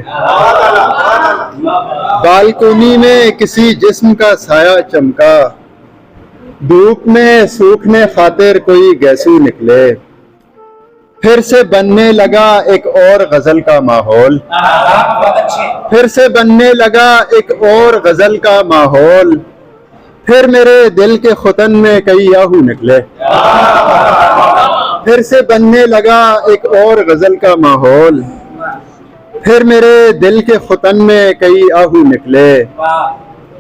बालकोनी में किसी जिस्म का साया चमका, धूप में सूखने खातिर कोई गैसू निकले। फिर से बनने लगा एक और गजल का माहौल, फिर से बनने लगा एक और गजल का माहौल। फिर मेरे दिल के खुतन में कई याहू निकले, फिर से बनने लगा एक और गजल का माहौल। फिर मेरे दिल के खुतन में कई आहू निकले।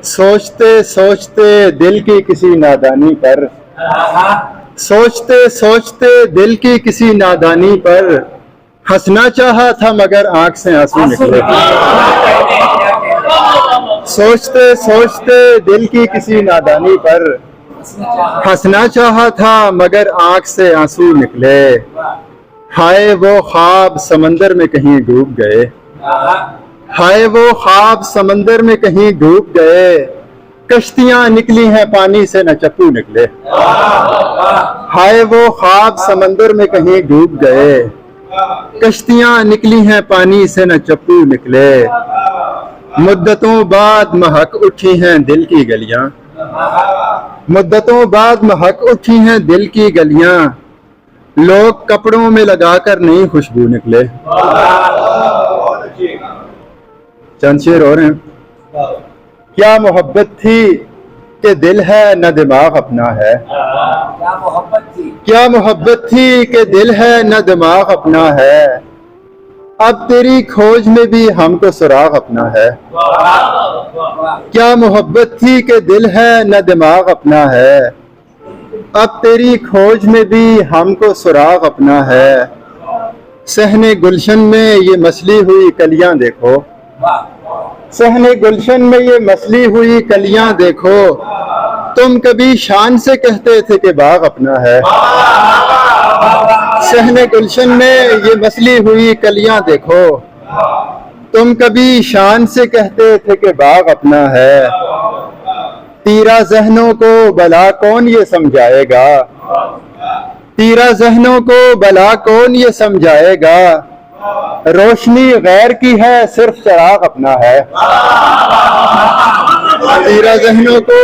सोचते सोचते दिल की किसी नादानी पर, सोचते सोचते दिल की किसी नादानी पर, हंसना चाहा था मगर आंख से आंसू निकले। सोचते सोचते दिल की किसी नादानी पर, हंसना चाहा था मगर आंख से आंसू निकले। हाय वो ख्वाब समंदर में कहीं डूब गए, हाय वो ख्वाब समंदर में कहीं डूब गए। कश्तियां निकली हैं पानी से न चप्पू निकले। हाय वो ख्वाब समंदर में कहीं डूब गए, कश्तियां निकली हैं पानी से न चप्पू निकले। मुद्दतों बाद महक उठी हैं दिल की गलियां, मुद्दतों बाद महक उठी हैं दिल की गलियां। लोग कपड़ों में लगाकर नई खुशबू निकले। चंद शेर और हैं। क्या मोहब्बत थी कि दिल है न दिमाग अपना है, क्या मोहब्बत थी कि दिल है न दिमाग अपना है। अब तेरी खोज में भी हमको सुराग अपना है। क्या मोहब्बत थी कि दिल है न दिमाग अपना है। अब तेरी खोज में भी हमको सुराग अपना है। सहने गुलशन में ये मसली हुई कलियां देखो, सहने गुलशन में ये मसली हुई कलियां देखो। तुम कभी शान से कहते थे कि बाग अपना है। सहने गुलशन में ये मसली हुई कलियां देखो। तुम कभी शान से कहते थे कि बाग अपना है। तीरा जहनों को भला कौन ये समझाएगा, तीरा जहनों को भला कौन ये समझाएगा। रोशनी गैर की है सिर्फ चराग अपना है। तीरा जहनों को,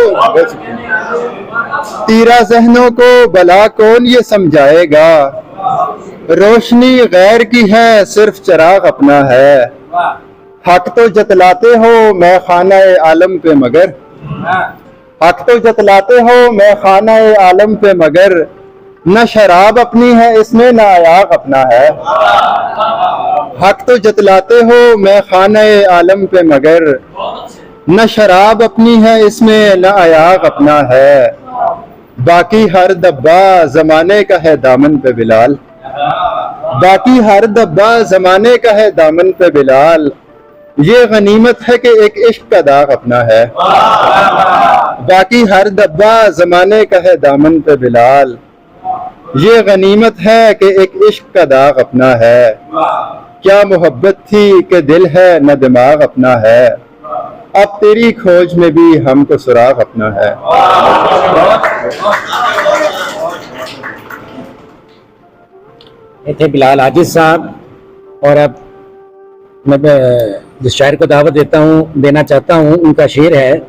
तीरा जहनों को भला कौन ये समझाएगा। रोशनी गैर की है सिर्फ चराग अपना है। हक तो जतलाते हो मैं खाना-ए आलम पे मगर, हक तो जतलाते हो मैं खाना-ए आलम पे मगर। न शराब अपनी है इसमें न आयाग अपना है। हक तो जतलाते हो मैं खाना-ए आलम पे मगर। न शराब अपनी है इसमें न आयाग अपना है। बाकी हर डब्बा जमाने का है दामन पे बिलाल, बाकी हर डब्बा जमाने का है दामन पे बिलाल। ये गनीमत है कि एक इश्क का दाग अपना है। बाकी हर डब्बा जमाने का है दामन पे बिलाल। ये गनीमत है कि एक इश्क का दाग अपना है। क्या मोहब्बत थी कि दिल है न दिमाग अपना है। अब तेरी खोज में भी हमको सुराग अपना है। ये थे बिलाल आजिज साहब। और अब मैं जिस शायर को दावत देना चाहता हूँ, उनका शेर है,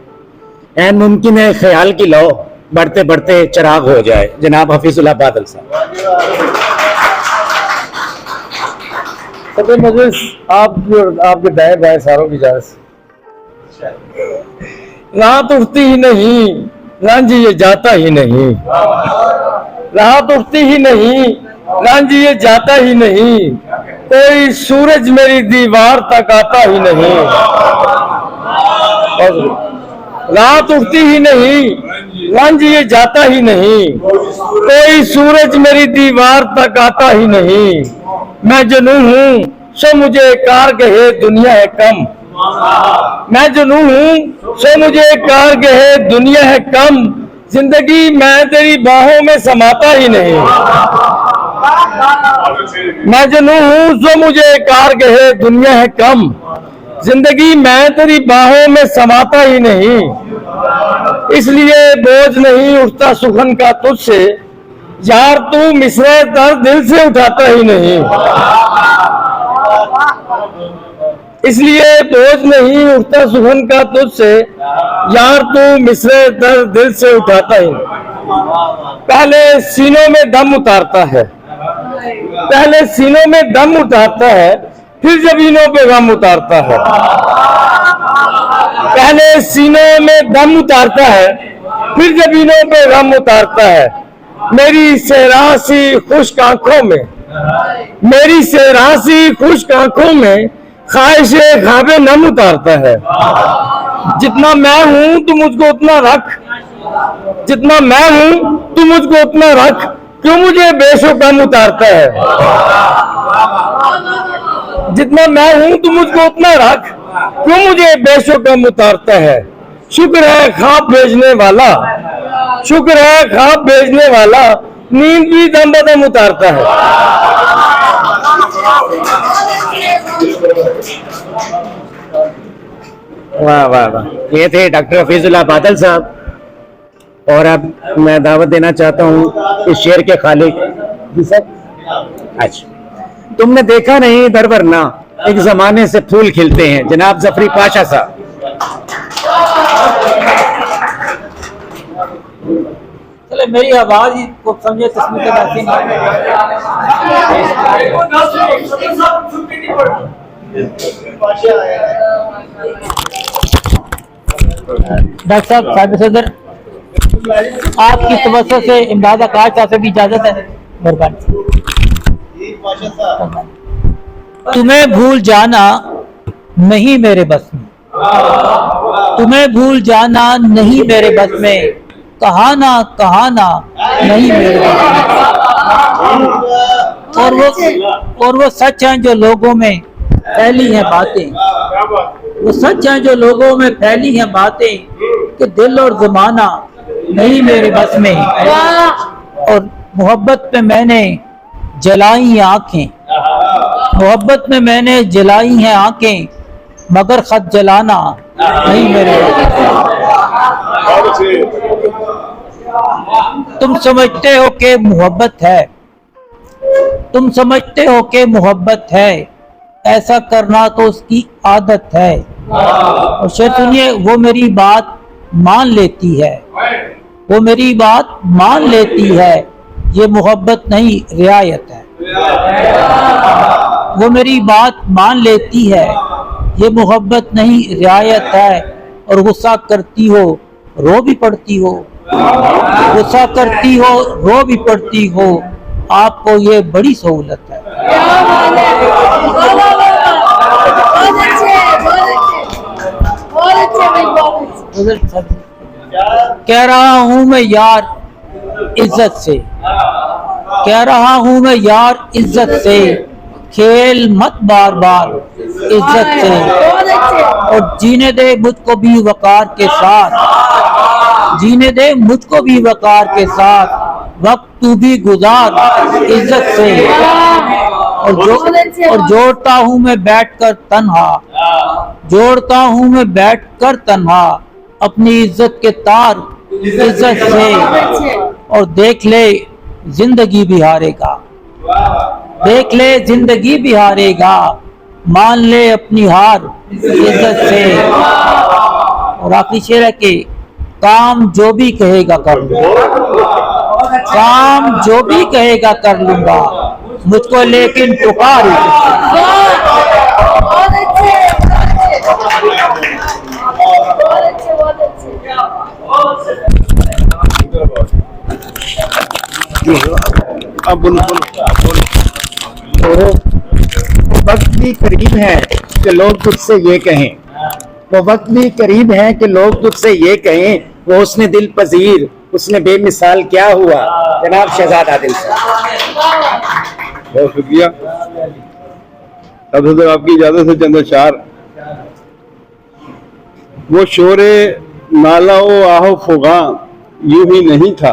ऐ मुमकिन है ख्याल की लो बढ़ते बढ़ते चराग हो जाए। जनाब हफीजुल्लाह बादल साहब। आपके दाएं बाएं सारों की इजाजत। रात उठती ही नहीं रांझी ये जाता ही नहीं, रात उठती ही नहीं रांझी ये जाता ही नहीं। कोई सूरज मेरी दीवार तक आता ही नहीं। रात उठती ही नहीं रांझी ये जाता ही नहीं। कोई सूरज मेरी दीवार तक आता ही नहीं। मैं जनू हूँ सो मुझे कार कहे दुनिया है कम, मैं जनू हूँ सो मुझे कार कहे दुनिया है कम। जिंदगी मैं तेरी बाहों में समाता ही नहीं। मैं जनू हूँ सो मुझे कार कहे दुनिया है कम। जिंदगी मैं तेरी बाहों में समाता ही नहीं। इसलिए बोझ नहीं उठता सुखन का तुझसे, यार तू मिसरे तर दिल से उठाता ही नहीं। इसलिए बोझ नहीं उठता सुखन का तुझसे, यार तू मिसरे दर दिल से उठाता ही। पहले सीनों में दम उतारता है, पहले सीनों में दम उतारता है, फिर जबीनों पे गम उतारता है। पहले सीनों में दम उतारता है, फिर जबीनों पे गम उतारता है। मेरी सहरासी खुश्क आंखों में, मेरी सहरासी खुश्क आंखों में ख्वाहिशे ख्वाबे नम उतारता है। जितना मैं हूं तू मुझको उतना रख, जितना मैं हूं तू मुझको उतना रख। क्यों मुझे बेशो कम उतारता है। जितना मैं हूं तू मुझको उतना रख, क्यों मुझे बेशो कम उतारता है। शुक्र है ख्वाब भेजने वाला, शुक्र है ख्वाब भेजने वाला, नींद भी दम बदम उतारता है। वाह वाह वाह। ये थे डॉक्टर हफीजुल्लाह बादल साहब। और अब मैं दावत देना चाहता हूँ इस शेर के खालिक जी सर। अच्छा, तुमने देखा नहीं दर वरना एक जमाने से फूल खिलते हैं, जनाब जफरी पाशा साहब। चले मेरी आवाज ही को समझे तस्वीर डॉक्टर साहब साहिब सदर, आपकी तवज्जो से इमदाद अकाश साहब से भी इजाजत है। तुम्हें भूल जाना नहीं मेरे बस में, तुम्हें भूल जाना नहीं मेरे बस में, कहाना नहीं मेरे बस में। और वो सच हैं जो लोगों में फैली हैं बातें, वो सच हैं जो लोगों में फैली हैं बातें, कि दिल और जमाना नहीं मेरे बस में। और मोहब्बत पे मैंने जलाई आंखें, मोहब्बत में मैंने जलाई हैं आंखें, मगर खत जलाना नहीं मेरे बस में। तुम समझते हो कि मोहब्बत है, तुम समझते हो कि मोहब्बत है, ऐसा करना तो उसकी आदत है। और सुनिए, वो मेरी बात मान लेती है, वो मेरी बात मान लेती है, ये मोहब्बत नहीं रियायत है। वो मेरी बात मान लेती है, ये मोहब्बत नहीं रियायत है। और गुस्सा करती हो रो भी पड़ती हो, गुस्सा करती हो रो भी पड़ती हो, आपको ये बड़ी सहूलत है। कह रहा हूँ मैं यार इज्जत से, कह रहा हूँ मैं यार इज्जत से, खेल मत बार बार इज्जत से। और जीने दे मुझको भी वकार के साथ, जीने दे मुझको भी वकार के साथ, वक्त तू भी गुजार इज्जत से। और जोड़ता हूँ मैं बैठकर तन्हा, जोड़ता हूँ मैं बैठकर तन्हा, अपनी इज्जत के तार इज्जत से। और देख ले जिंदगी भी हारेगा, देख ले जिंदगी भी हारेगा, मान ले अपनी हार इज्जत से। और आखिरी शेर है कि काम जो भी कहेगा कर लूंगा, काम जो भी कहेगा कर लूंगा, मुझको लेकिन पुकार अब बोलो। तो वक्त भी करीब है कि लोग तुझसे ये कहें, तो वक्त भी करीब है कि लोग तुझसे ये कहें, वो उसने दिल पजीर, उसने बेमिसाल क्या हुआ। जनाब शहजाद आदिल साहब, बहुत शुक्रिया। अब आपकी इजाजत से चंद अशआर। वो शोरे नाला ओ आहो फुगा यूं ही नहीं था,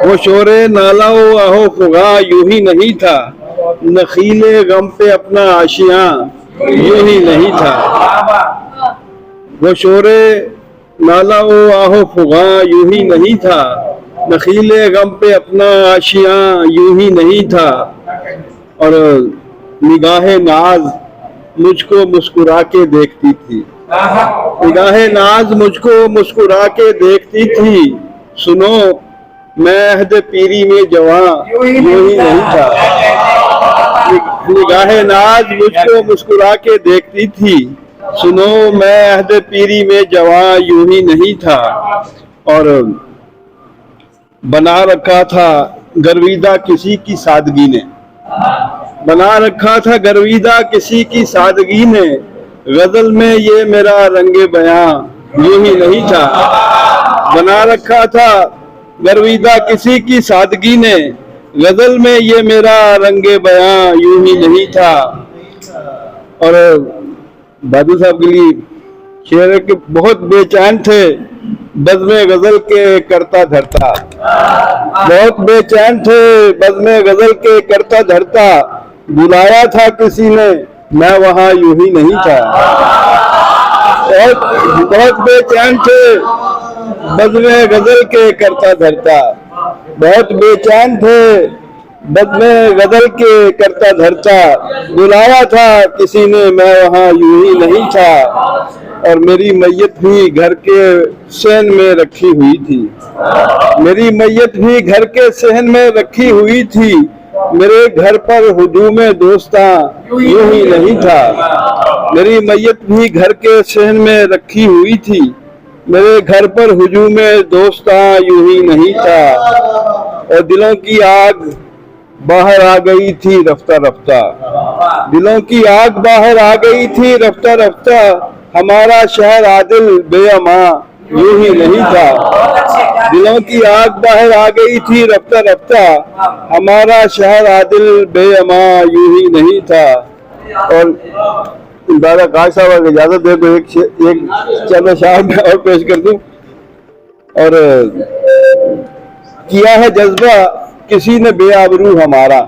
वो शोरे नाला ओ आहो फुगा यूं ही नहीं था, नखीले गम पे अपना आशियां यूं ही नहीं था। वो शोरे नाला ओ आहो फुगा यूं ही नहीं था, नखीले गम पे अपना आशियां यूं ही नहीं था। और निगाहे नाज मुझको मुस्कुरा के देखती थी, निगाहे नाज मुझको मुस्कुरा के देखती थी, सुनो मैं अहद पीरी में जवां यूं ही नहीं था। निगाहे नाज मुझको मुस्कुरा के देखती थी, सुनो मैं अहद पीरी में जवां यूं ही नहीं था। और बना रखा था गर्विदा किसी की सादगी ने, बना रखा था गर्विदा किसी की सादगी ने, गजल में ये मेरा रंगे बयां यूं ही नहीं था। बना रखा था गर्विदा किसी की सादगी ने, गजल में ये मेरा रंगे बयां यूं ही नहीं था। और बादू साहब के लिए शेर के बहुत बेचैन थे बज़्म गजल के करता धरता, बहुत बेचैन थे बज़्म गजल के करता धरता, बुलाया था किसी ने मैं वहां यूं ही नहीं था। बहुत बेचैन थे बज़्म गजल के करता धरता, बहुत बेचैन थे बज़्म गजल के करता धरता, बुलाया था किसी ने मैं वहां यूं ही नहीं था। और मेरी मैयत भी घर के सहन में रखी हुई थी, मेरी मैयत भी घर के सहन में रखी हुई थी, मेरे घर पर हुजूम दोस्तां यूं ही नहीं था। मेरी मैयत भी घर के सहन में रखी हुई थी, मेरे घर पर हुजूम दोस्तां यूं ही नहीं था। और दिलों की आग बाहर आ गई थी रफ्ता रफ्ता, दिलों की आग बाहर आ गई थी रफ्ता रफ्ता, हमारा शहर आदिल बेअमा यूं ही नहीं था। दिलों की आग बाहर आ गई थी रफ्ता रफ्ता, हमारा शहर आदिल बेअमा यूं ही नहीं था। और दादा काश साहब अगर इजाजत दे तो एक चंद अशआर में और पेश कर दूं। और किया है जज्बा किसी ने बेआबरू हमारा,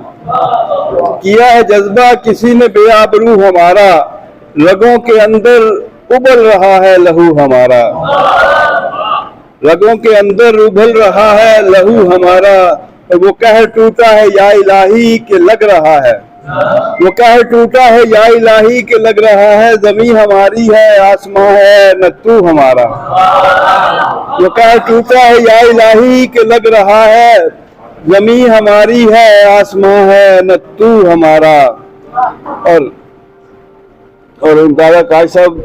किया है जज्बा किसी ने बेआबरू हमारा, रगों के अंदर उबल रहा है लहू हमारा, रगों के अंदर उबल रहा है लहू हमारा। वो कहर टूटा है या इलाही के लग रहा है, वो कहर टूटा है या इलाही के लग रहा है, जमीन हमारी है आसमां है न तू हमारा। वो कहर टूटा है या इलाही के लग रहा है, जमीन हमारी है आसमां है न तू हमारा। और दादा काश साहब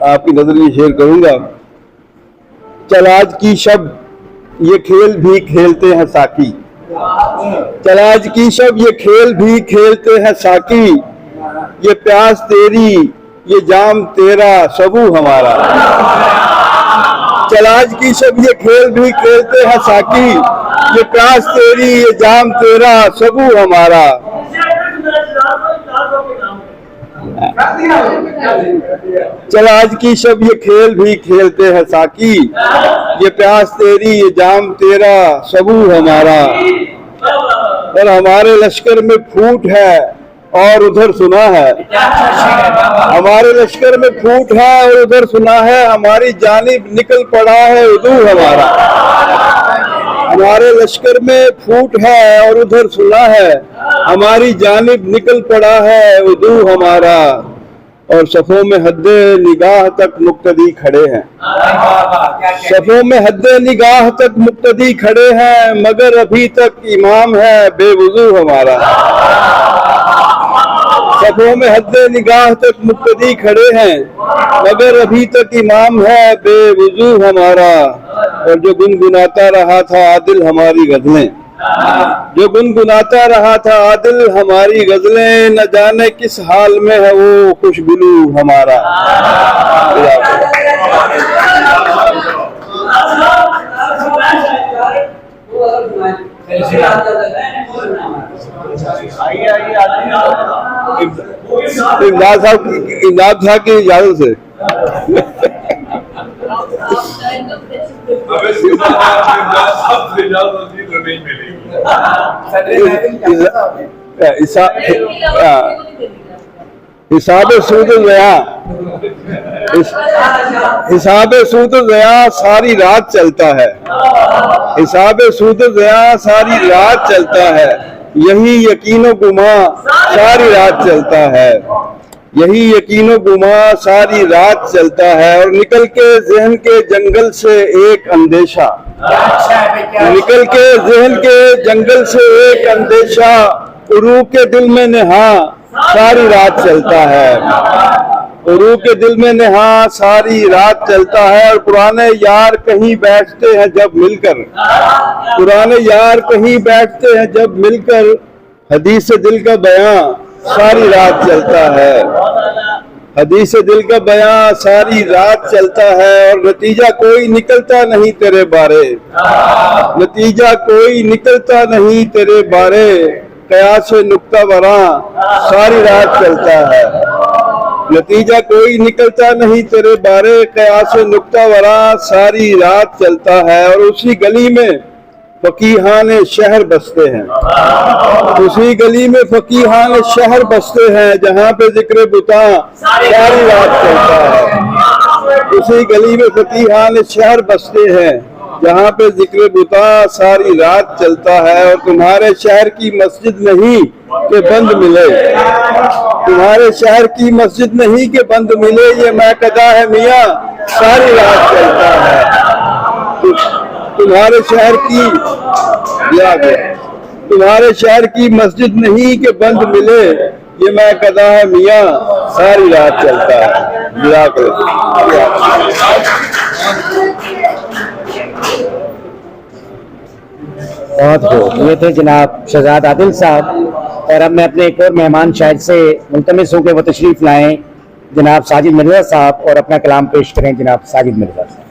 आपकी नजर में शेयर करूंगा। चल आज की शब ये खेल भी खेलते हैं साकी, चल आज की शब ये खेल भी खेलते हैं साकी, ये प्यास तेरी ये जाम तेरा सबू हमारा। चल आज की शब ये खेल भी खेलते हैं साकी, ये प्यास तेरी ये जाम तेरा सबू हमारा। चल आज की शब ये खेल भी खेलते हैं साकी, ये प्यास तेरी ये जाम तेरा सबू हमारा। और हमारे लश्कर में फूट है और उधर सुना है, हमारे लश्कर में फूट है और उधर सुना है, हमारी जानिब निकल पड़ा है उदू हमारा। हमारे लश्कर में फूट है और उधर सुना है, हमारी जानिब निकल पड़ा है उदू हमारा। और सफों में हद्दे निगाह तक मुक्तदी खड़े हैं, सफों में हद्दे निगाह तक मुक्तदी खड़े हैं, मगर अभी तक इमाम है बेवुजू हमारा। सफों में हद्दे निगाह तक मुक्तदी खड़े हैं, मगर अभी तक इमाम है बेवुजू हमारा। और जो गुनगुनाता रहा था आदिल हमारी गजलें, जो गुनगुनाता रहा था आदिल हमारी गजलें, न जाने किस हाल में है वो खुशगुलू हमारा। इमदाद साहब की इजाजत से हिसाब सूद ज़या सारी रात चलता है, हिसाब सूद ज़या सारी रात चलता है, यही यकीनो गुमा सारी रात चलता है, यही यकीनो गुमा सारी रात चलता है। और निकल के जहन के जंगल से एक अंदेशा, निकल के जहन के जंगल से एक अंदेशा, उरू के दिल में नेहा सारी रात चलता है, उरू के दिल में नेहा सारी रात चलता है। और पुराने यार कहीं बैठते हैं जब मिलकर, पुराने यार कहीं बैठते हैं जब मिलकर, हदीस दिल का बयां सारी रात चलता है, हदीस दिल का बयां सारी रात चलता है। और नतीजा कोई निकलता नहीं तेरे बारे, नतीजा कोई निकलता नहीं तेरे बारे, कयास नुक्ता वरा सारी रात चलता है, नतीजा कोई निकलता नहीं तेरे बारे, कयास नुक्ता वरा सारी रात चलता है। और उसी गली में फकीहान शहर बसते हैं, उसी गली में फकीहान शहर बसते हैं, जहाँ पे जिक्र बुता सारी रात चलता है। उसी गली में फकीहान शहर बसते हैं, जहाँ पे जिक्र बुता सारी रात चलता है। और तुम्हारे शहर की मस्जिद नहीं के बंद मिले, तुम्हारे शहर की मस्जिद नहीं के बंद मिले, ये महकदा है मियाँ सारी रात चलता है। तुम्हारे शहर की तुम्हारे शहर की मस्जिद नहीं के बंद मिले, ये महकदा है मियाँ सारी रात चलता है। बहुत खूब। ये थे जनाब शहजाद आदिल साहब। और अब मैं अपने एक और मेहमान शायर से मुल्तमिस हूँ कि वो तशरीफ़ लाएँ, जनाब साजिद मिर्ज़ा साहब, और अपना कलाम पेश करें जनाब साजिद मिर्ज़ा साहब।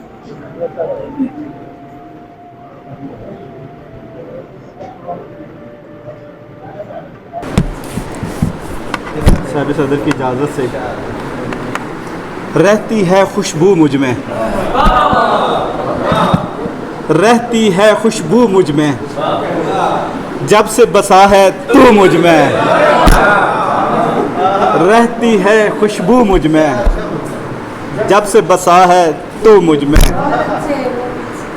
साहब सदर की इजाज़त से। रहती है खुशबू मुझ में, रहती है खुशबू मुझ में, जब से बसा है तू मुझ में। रहती है खुशबू मुझ में, जब से बसा है तू मुझ में।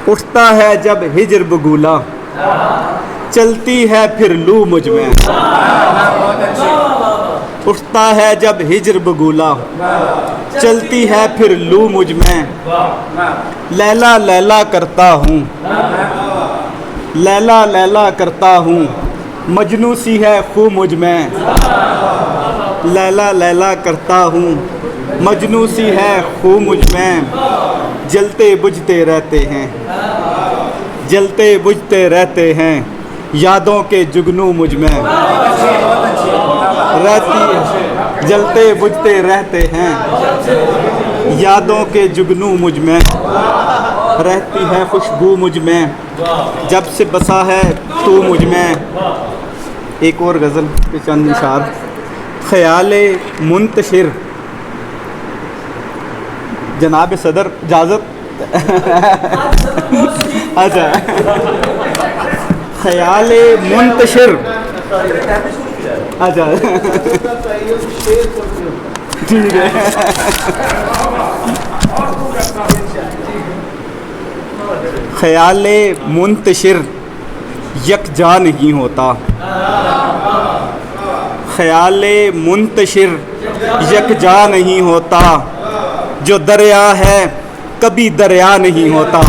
उठता है जब हिजर बगूला, चलती है फिर लू मुझ में। उठता है जब हिजर बगूला, चलती है फिर लू मुझ में। लैला लैला करता हूँ, लैला लैला करता हूँ, मजनू सी है खू मुझ में। लैला लैला करता हूँ, मजनू सी है खू मुझ में। जलते बुझते रहते हैं, जलते बुझते रहते हैं, यादों के जुगनू मुझ में। रहती जलते बुझते रहते हैं, यादों के जुगनू मुझ में। रहती है खुशबू मुझ में, जब से बसा है तू मुझ में। एक और गज़ल के चंद इशार। ख़याल मुंतशिर, जनाब सदर इजाज़त। अच्छा, ख़याल मुंतशिर। अच्छा ठीक है। ख़याल मुंतशिर यकजा नहीं होता, ख़याल मुंतशिर यकजा नहीं होता। जो दरिया है कभी दरिया नहीं होता।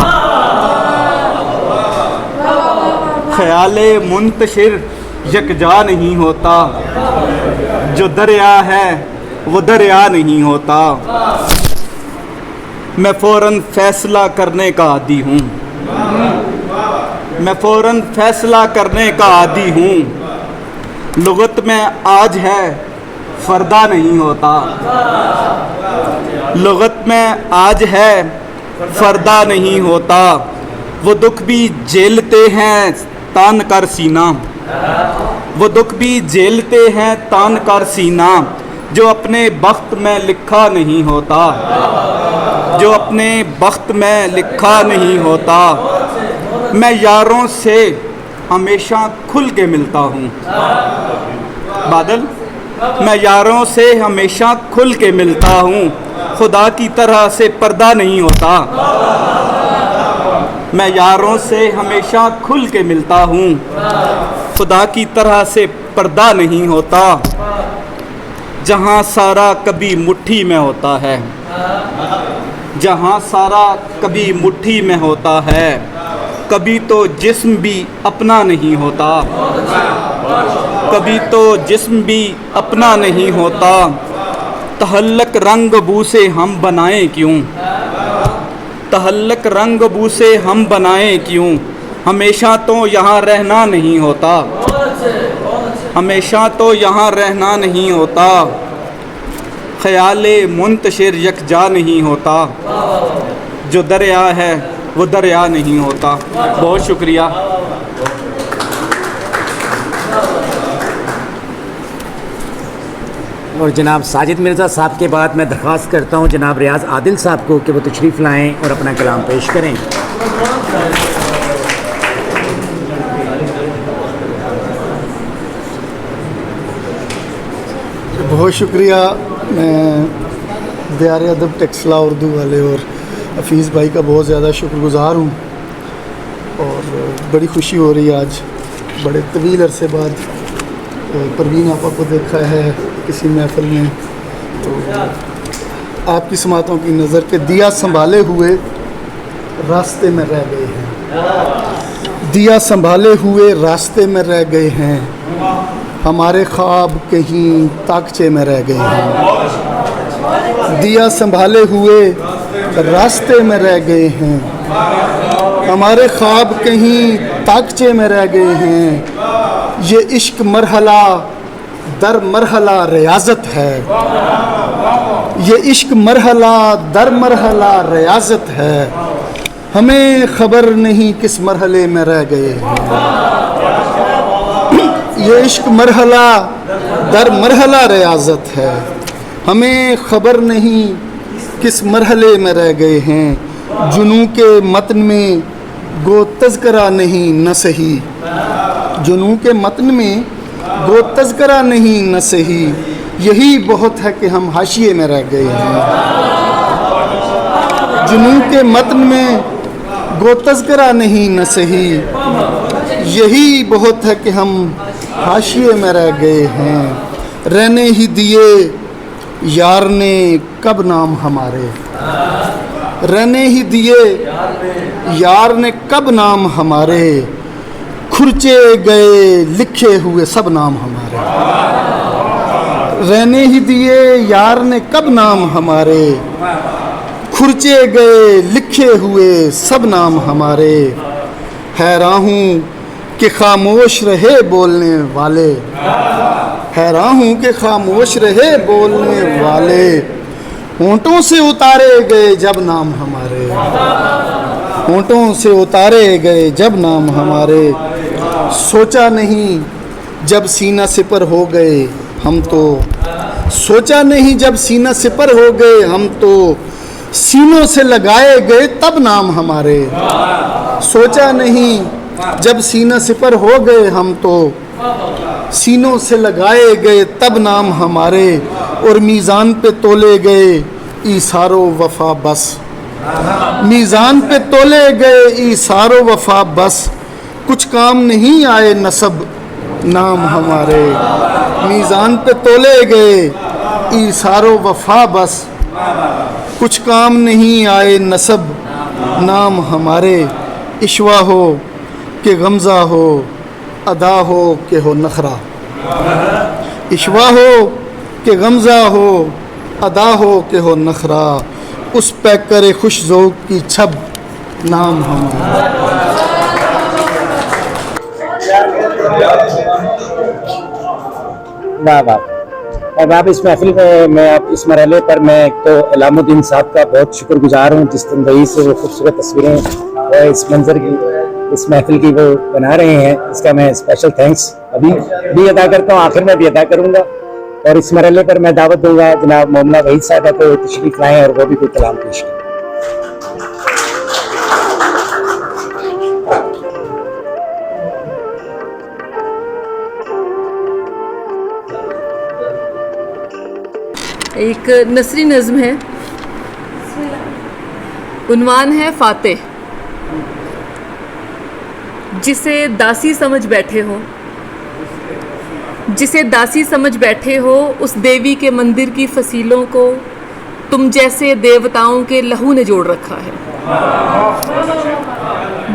ख़याल मुंतशिर यकजा नहीं होता, जो दरिया है वो दरिया नहीं होता। मैं फ़ौरन फ़ैसला करने का आदी हूँ, मैं फ़ौरन फ़ैसला करने का आदी हूँ। लुग़त में आज है फ़रदा नहीं होता, लुग़त में आज है फ़रदा नहीं होता। वो दुख भी झेलते हैं तान कर सीना, वो दुख भी झेलते हैं तान कर सीना। जो अपने बख्त में लिखा नहीं होता, जो अपने बख्त में लिखा नहीं होता। मैं यारों से हमेशा खुल के मिलता हूँ। बादल, मैं यारों से हमेशा खुल के मिलता हूँ, खुदा की तरह से पर्दा नहीं होता। मैं यारों से हमेशा खुल के मिलता हूँ, खुदा की तरह से पर्दा नहीं होता। जहाँ सारा कभी मुट्ठी में होता है, जहाँ सारा कभी मुट्ठी में होता है, कभी तो जिस्म भी अपना नहीं होता, कभी तो जिस्म भी अपना नहीं होता। तहल्लक रंग बू से हम बनाएं क्यों, तहल्लक रंग बू से हम बनाएं क्यों। हमेशा तो यहाँ रहना नहीं होता, हमेशा तो यहाँ रहना नहीं होता। ख़याल मुंतशिर यकजा नहीं होता, जो दरिया है वो दरिया नहीं होता। बहुत शुक्रिया। और जनाब साजिद मिर्ज़ा साहब के बाद मैं दरख्वास्त करता हूँ जनाब रियाज आदिल साहब को कि वो तशरीफ़ लाएँ और अपना कलाम पेश करें। बहुत शुक्रिया। मैं दियार अदब टेक्सला उर्दू वाले और हफीज़ भाई का बहुत ज़्यादा शुक्रगुज़ार हूँ और बड़ी खुशी हो रही है आज बड़े तवील अरसे बाद परवीन आपा को देखा है किसी महफिल में। तो आपकी समातों की नज़र के दिया संभाले हुए रास्ते में रह गए हैं, दिया संभाले हुए रास्ते में रह गए हैं। हमारे ख्वाब कहीं ताकचे में रह गए हैं, दिया संभाले हुए रास्ते में रह गए हैं। हमारे ख्वाब कहीं ताकचे में रह गए हैं। ये इश्क मरहला दर मरहला रियाजत है, ये इश्क मरहला दर मरहला रियाजत है। हमें खबर नहीं किस मरहले में रह गए हैं। ये इश्क मरहला दर मरहला रियाजत है, हमें खबर नहीं किस मरहले में रह गए हैं। जुनू के मतन में गो तज़करा नहीं न सही, जुनू के मतन में गो तज़करा नहीं न सही। यही बहुत है कि हम हाशिए में रह गए हैं। जुनू के मतन में गो तज़करा नहीं न सही, यही बहुत है कि हम हाशिए में रह गए हैं। रहने ही दिए यार ने कब नाम हमारे, रहने ही दिए यार ने कब नाम हमारे। खुर्चे गए लिखे हुए सब नाम हमारे, रहने ही दिए यार ने कब नाम हमारे। खुर्चे गए लिखे हुए सब नाम हमारे। हैरान हूँ कि खामोश रहे बोलने वाले, हैरान हूँ कि खामोश रहे बोलने वाले। होंठों से उतारे गए जब नाम हमारे, होंठों से उतारे गए जब नाम हमारे। सोचा नहीं जब सीना सिपर हो गए हम तो, सोचा नहीं जब सीना सिपर हो गए हम तो। सीनों से लगाए गए तब नाम हमारे, सोचा नहीं जब सीना सिपर हो गए हम तो। सीनों से लगाए गए तब नाम हमारे। और मीज़ान पे तोले गए ईसारो वफा बस, मीज़ान पे तोले गए ईसारो वफा बस। कुछ काम नहीं आए नसब नाम हमारे। मीज़ान पे तोले गए ईसारो वफा बस, कुछ काम नहीं आए नसब नाम हमारे। इश्वा हो कि गमज़ा हो, अदा हो कि हो नखरा, इश्वा हो कि गमज़ा हो, अदा हो कि हो नखरा। उस पे करे खुश ज़ौक़ की छब नाम हमारा। वाह वाह। अब आप इस महफिल में, मैं आप इस मरहले पर मैं एक तो इलामुद्दीन साहब का बहुत शुक्रगुजार हूँ जिस तनदही से वो खूबसूरत तस्वीरें और इस मंजर की, इस महफिल की वो बना रहे हैं। इसका मैं स्पेशल थैंक्स अभी भी अदा करता हूँ, आखिर में भी अदा करूँगा। और इस मरहले पर मैं दावत दूंगा जनाब मोमना वहीद साहब को तशरीफ लाएं और वो भी कोई कलाम पेश करें। एक नसरी नज़्म है, उन्वान है फातेह। जिसे दासी समझ बैठे हो, जिसे दासी समझ बैठे हो, उस देवी के मंदिर की फसीलों को तुम जैसे देवताओं के लहू ने जोड़ रखा है।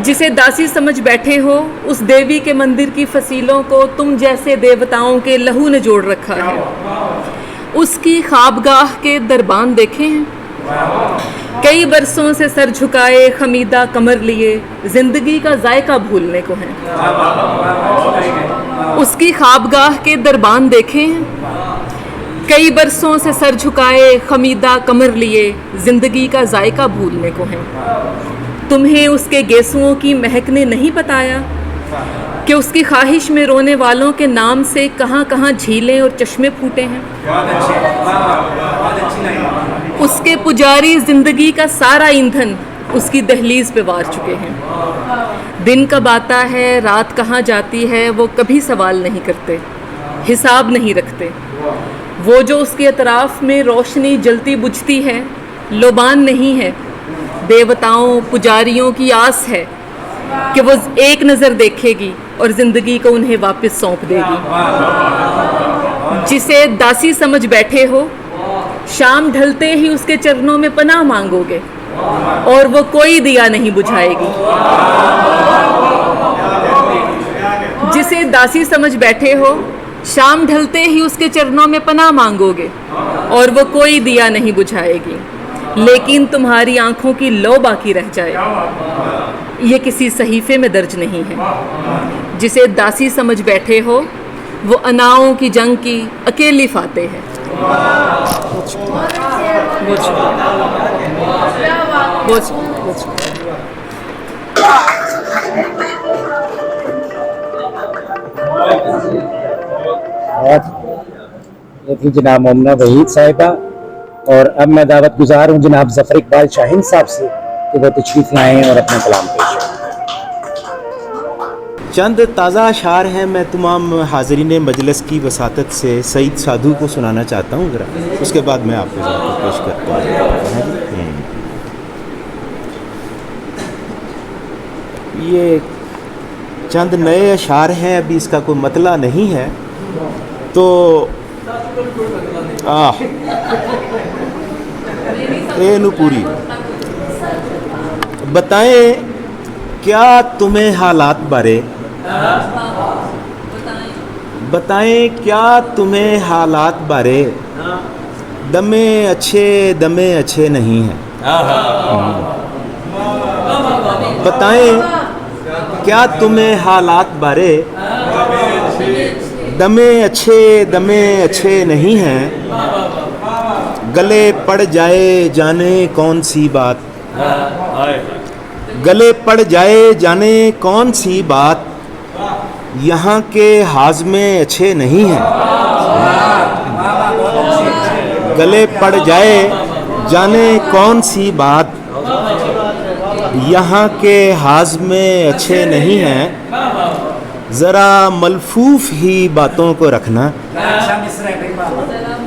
जिसे दासी समझ बैठे हो, उस देवी के मंदिर की फसीलों को तुम जैसे देवताओं के लहू ने जोड़ रखा है। उसकी ख्वाबगाह के दरबान देखे हैं, कई बरसों से सर झुकाए खमीदा कमर लिए जिंदगी का जायका भूलने को है। उसकी ख्वाबगाह के दरबान देखे हैं, कई बरसों से सर झुकाए खमीदा कमर लिए जिंदगी का जायका भूलने को है। तुम्हें उसके गेसुओं की महक ने नहीं बताया कि उसकी ख्वाहिश में रोने वालों के नाम से कहाँ कहाँ झीलें और चश्मे फूटे हैं। उसके पुजारी जिंदगी का सारा ईंधन उसकी दहलीज पे वार चुके हैं। दिन कब आता है, रात कहाँ जाती है, वो कभी सवाल नहीं करते, हिसाब नहीं रखते। वो जो उसके अतराफ में रोशनी जलती बुझती है, लोबान नहीं है। देवताओं पुजारियों की आस है कि वो एक नज़र देखेगी और ज़िंदगी को उन्हें वापस सौंप देगी। जिसे दासी समझ बैठे हो, शाम ढलते ही उसके चरणों में पनाह मांगोगे और वो कोई दिया नहीं बुझाएगी। जिसे दासी समझ बैठे हो, शाम ढलते ही उसके चरणों में पनाह मांगोगे और वो कोई दिया नहीं बुझाएगी, लेकिन तुम्हारी आंखों की लौ बाकी रह जाए। ये किसी सहीफे में दर्ज नहीं है। जिसे दासी समझ बैठे हो वो अनाओं की जंग की अकेली फाते है। ये थी जनाब मोमना वहीद साहिबा। और अब मैं दावत गुजार हूँ जनाब जफर इकबाल शाहीन साहब से कि वो तशरीफ लाएँ और अपना कलाम पेश करें। चंद ताज़ा अशार हैं, मैं तमाम हाज़रीन मजलिस की वसातत से सईद साधु को सुनाना चाहता हूँ ज़रा, उसके बाद मैं आपको ज़रा पेश करता हूँ। ये चंद नए अशार हैं, अभी इसका कोई मतला नहीं है, तो पूरी बताएं क्या तुम्हें हालात बारे, बताएं क्या तुम्हें हालात बारे, दमे अच्छे नहीं हैं। बताएं क्या तुम्हें हालात बारे, दमे अच्छे नहीं हैं। गले पड़ जाए जाने कौन सी बात, गले पड़ जाए जाने कौन सी बात, यहाँ के हाज़मे अच्छे नहीं हैं। गले पड़ जाए जाने कौन सी बात, यहाँ के हाज़मे अच्छे नहीं हैं। ज़रा मलफूफ ही बातों को रखना,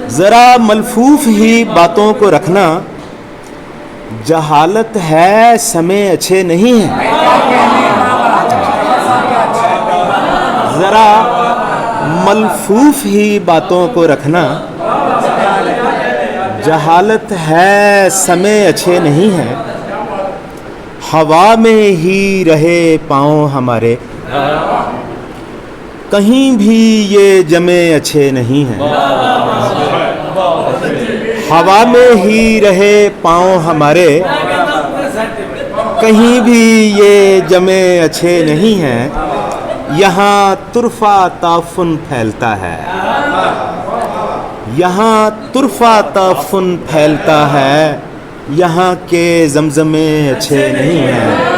ज़रा मलफूफ ही बातों को रखना, जहालत है समय अच्छे नहीं हैं। ज़रा मलफूफ ही बातों को रखना, जहालत है समय अच्छे नहीं हैं। हवा में ही रहे पाँव हमारे, कहीं भी ये जमे अच्छे नहीं हैं। हवा में ही रहे पाँव हमारे, कहीं भी ये जमे अच्छे नहीं हैं। यहाँ तुरफा ताफुन फैलता है, यहाँ तुरफा ताफुन फैलता है, यहाँ के जमजमे अच्छे नहीं हैं।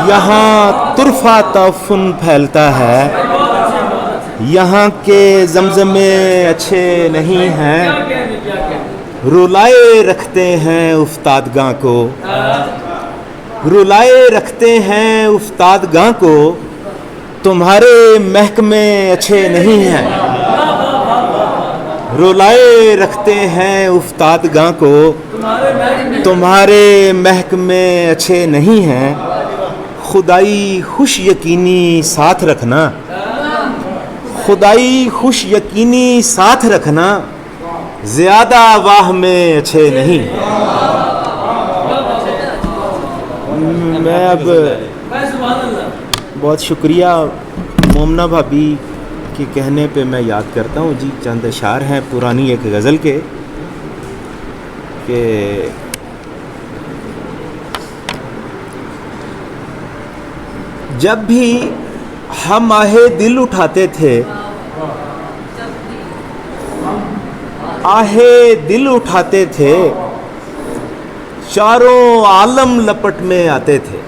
यहाँ तुरफा ताफुन फैलता है, यहाँ के जमजमे अच्छे नहीं हैं। रुलाए रखते हैं उस्तादगाह को, रुलाए रखते हैं उस्तादगाह को, तुम्हारे महकमे अच्छे नहीं हैं। रुलाए रखते हैं उस्तादगाह को, तुम्हारे महकमे अच्छे नहीं हैं। खुदाई खुश यकीनी साथ रखना, खुदाई खुश यकीनी साथ रखना, ज़्यादा वाह में अच्छे नहीं। मैं अब बहुत शुक्रिया मोमना भाभी के कहने पे मैं याद करता हूँ जी, चंद अशार हैं पुरानी एक गज़ल के जब भी हम आहे दिल उठाते थे, आहे दिल उठाते थे, चारों आलम लपट में आते थे।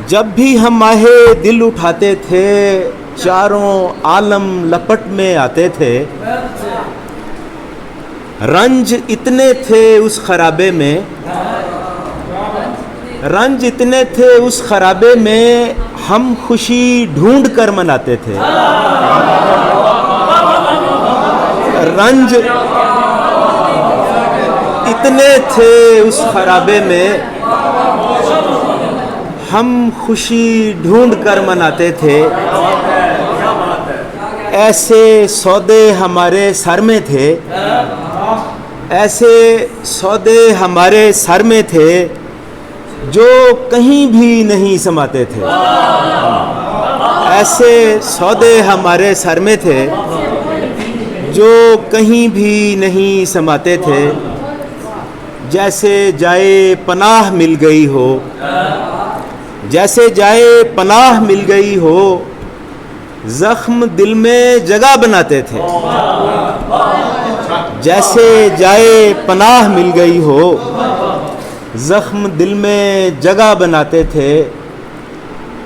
जब भी हम आहे दिल उठाते थे, चारों आलम लपट में आते थे। रंज इतने थे उस खराबे में, रंज इतने थे उस खराबे में, हम खुशी ढूंढ कर मनाते थे। रंज इतने थे उस खराबे में, हम खुशी ढूंढ कर मनाते थे। ऐसे सौदे हमारे सर में थे, ऐसे सौदे हमारे सर में थे, जो कहीं भी नहीं समाते थे। ऐसे सौदे हमारे सर में थे, जो कहीं भी नहीं समाते थे। जैसे जाए पनाह मिल गई हो, जैसे जाए पनाह मिल गई हो, जख्म दिल में जगह बनाते थे। जैसे जाए पनाह मिल गई हो, जख्म दिल में जगह बनाते थे।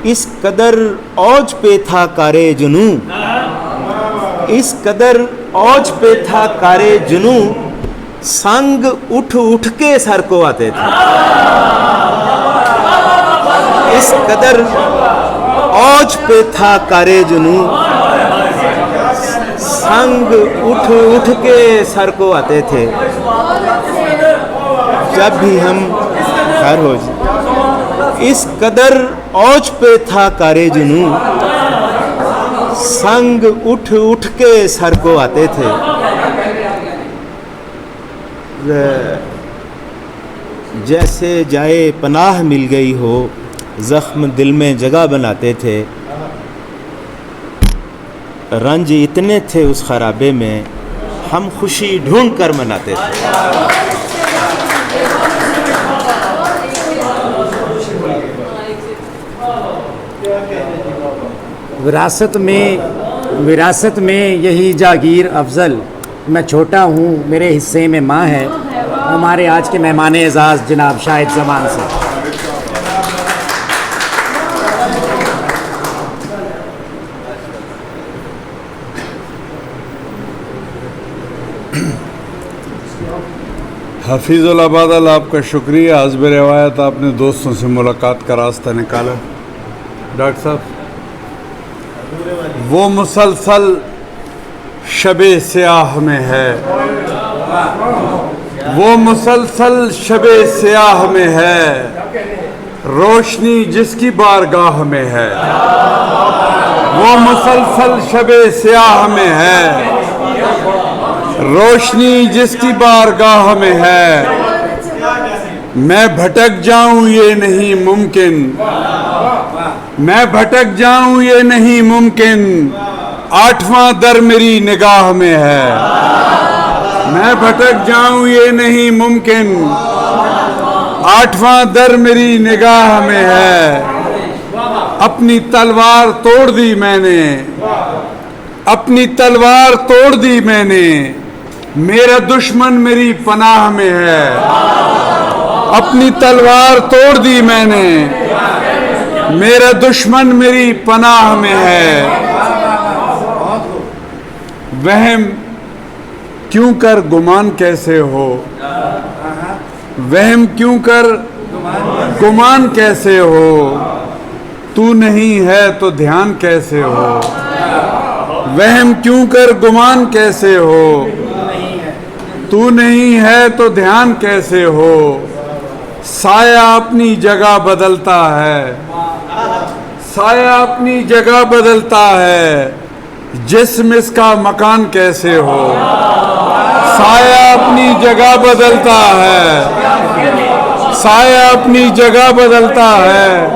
इस कदर औज पे था कारे जुनू, इस कदर औज पे था कारे जुनू, संग उठ उठ के सर को आते थे। इस कदर औज पे था कारे जुनू, संग उठ उठ के सर को आते थे। जब भी हम खैर हो जाए, इस कदर औज पे था कारे जुनू, संग उठ उठ के सर को आते थे। जैसे जाए पनाह मिल गई हो, जख्म दिल में जगह बनाते थे। रंज इतने थे उस खराबे में, हम खुशी ढूंढ कर मनाते थे। विरासत में यही जागीर अफजल, मैं छोटा हूँ मेरे हिस्से में माँ है। हमारे आज के मेहमान एजाज़ जनाब शाहिद ज़मान से। हफीज़ुल आबादल, आपका शुक्रिया। हस्ब रिवायत आपने दोस्तों से मुलाकात का रास्ता निकाला। डॉक्टर साहब, वो मुसलसल शबे स्याह में है, वो मुसलसल शबे स्याह में है, रोशनी जिसकी बारगाह में है। वो मुसलसल शबे स्याह में है, रोशनी जिसकी बारगाह में है। मैं भटक जाऊं ये नहीं मुमकिन, मैं भटक जाऊं ये नहीं मुमकिन, आठवां दर मेरी निगाह में है। मैं भटक जाऊं ये नहीं मुमकिन, आठवां दर मेरी निगाह में है। अपनी तलवार तोड़ दी मैंने, अपनी तलवार तोड़ दी मैंने, मेरा दुश्मन मेरी पनाह में है। अपनी तलवार तोड़ दी मैंने, मेरा दुश्मन मेरी पनाह में है। वहम क्यों कर गुमान कैसे हो, वहम क्यों कर गुमान कैसे हो, तू नहीं है तो ध्यान कैसे हो। वहम क्यों कर गुमान कैसे हो, तू नहीं है तो ध्यान कैसे हो। साया अपनी जगह बदलता है, साया अपनी जगह बदलता है, जिस्म इसका मकान कैसे हो। साया अपनी जगह बदलता है, साया अपनी जगह बदलता है,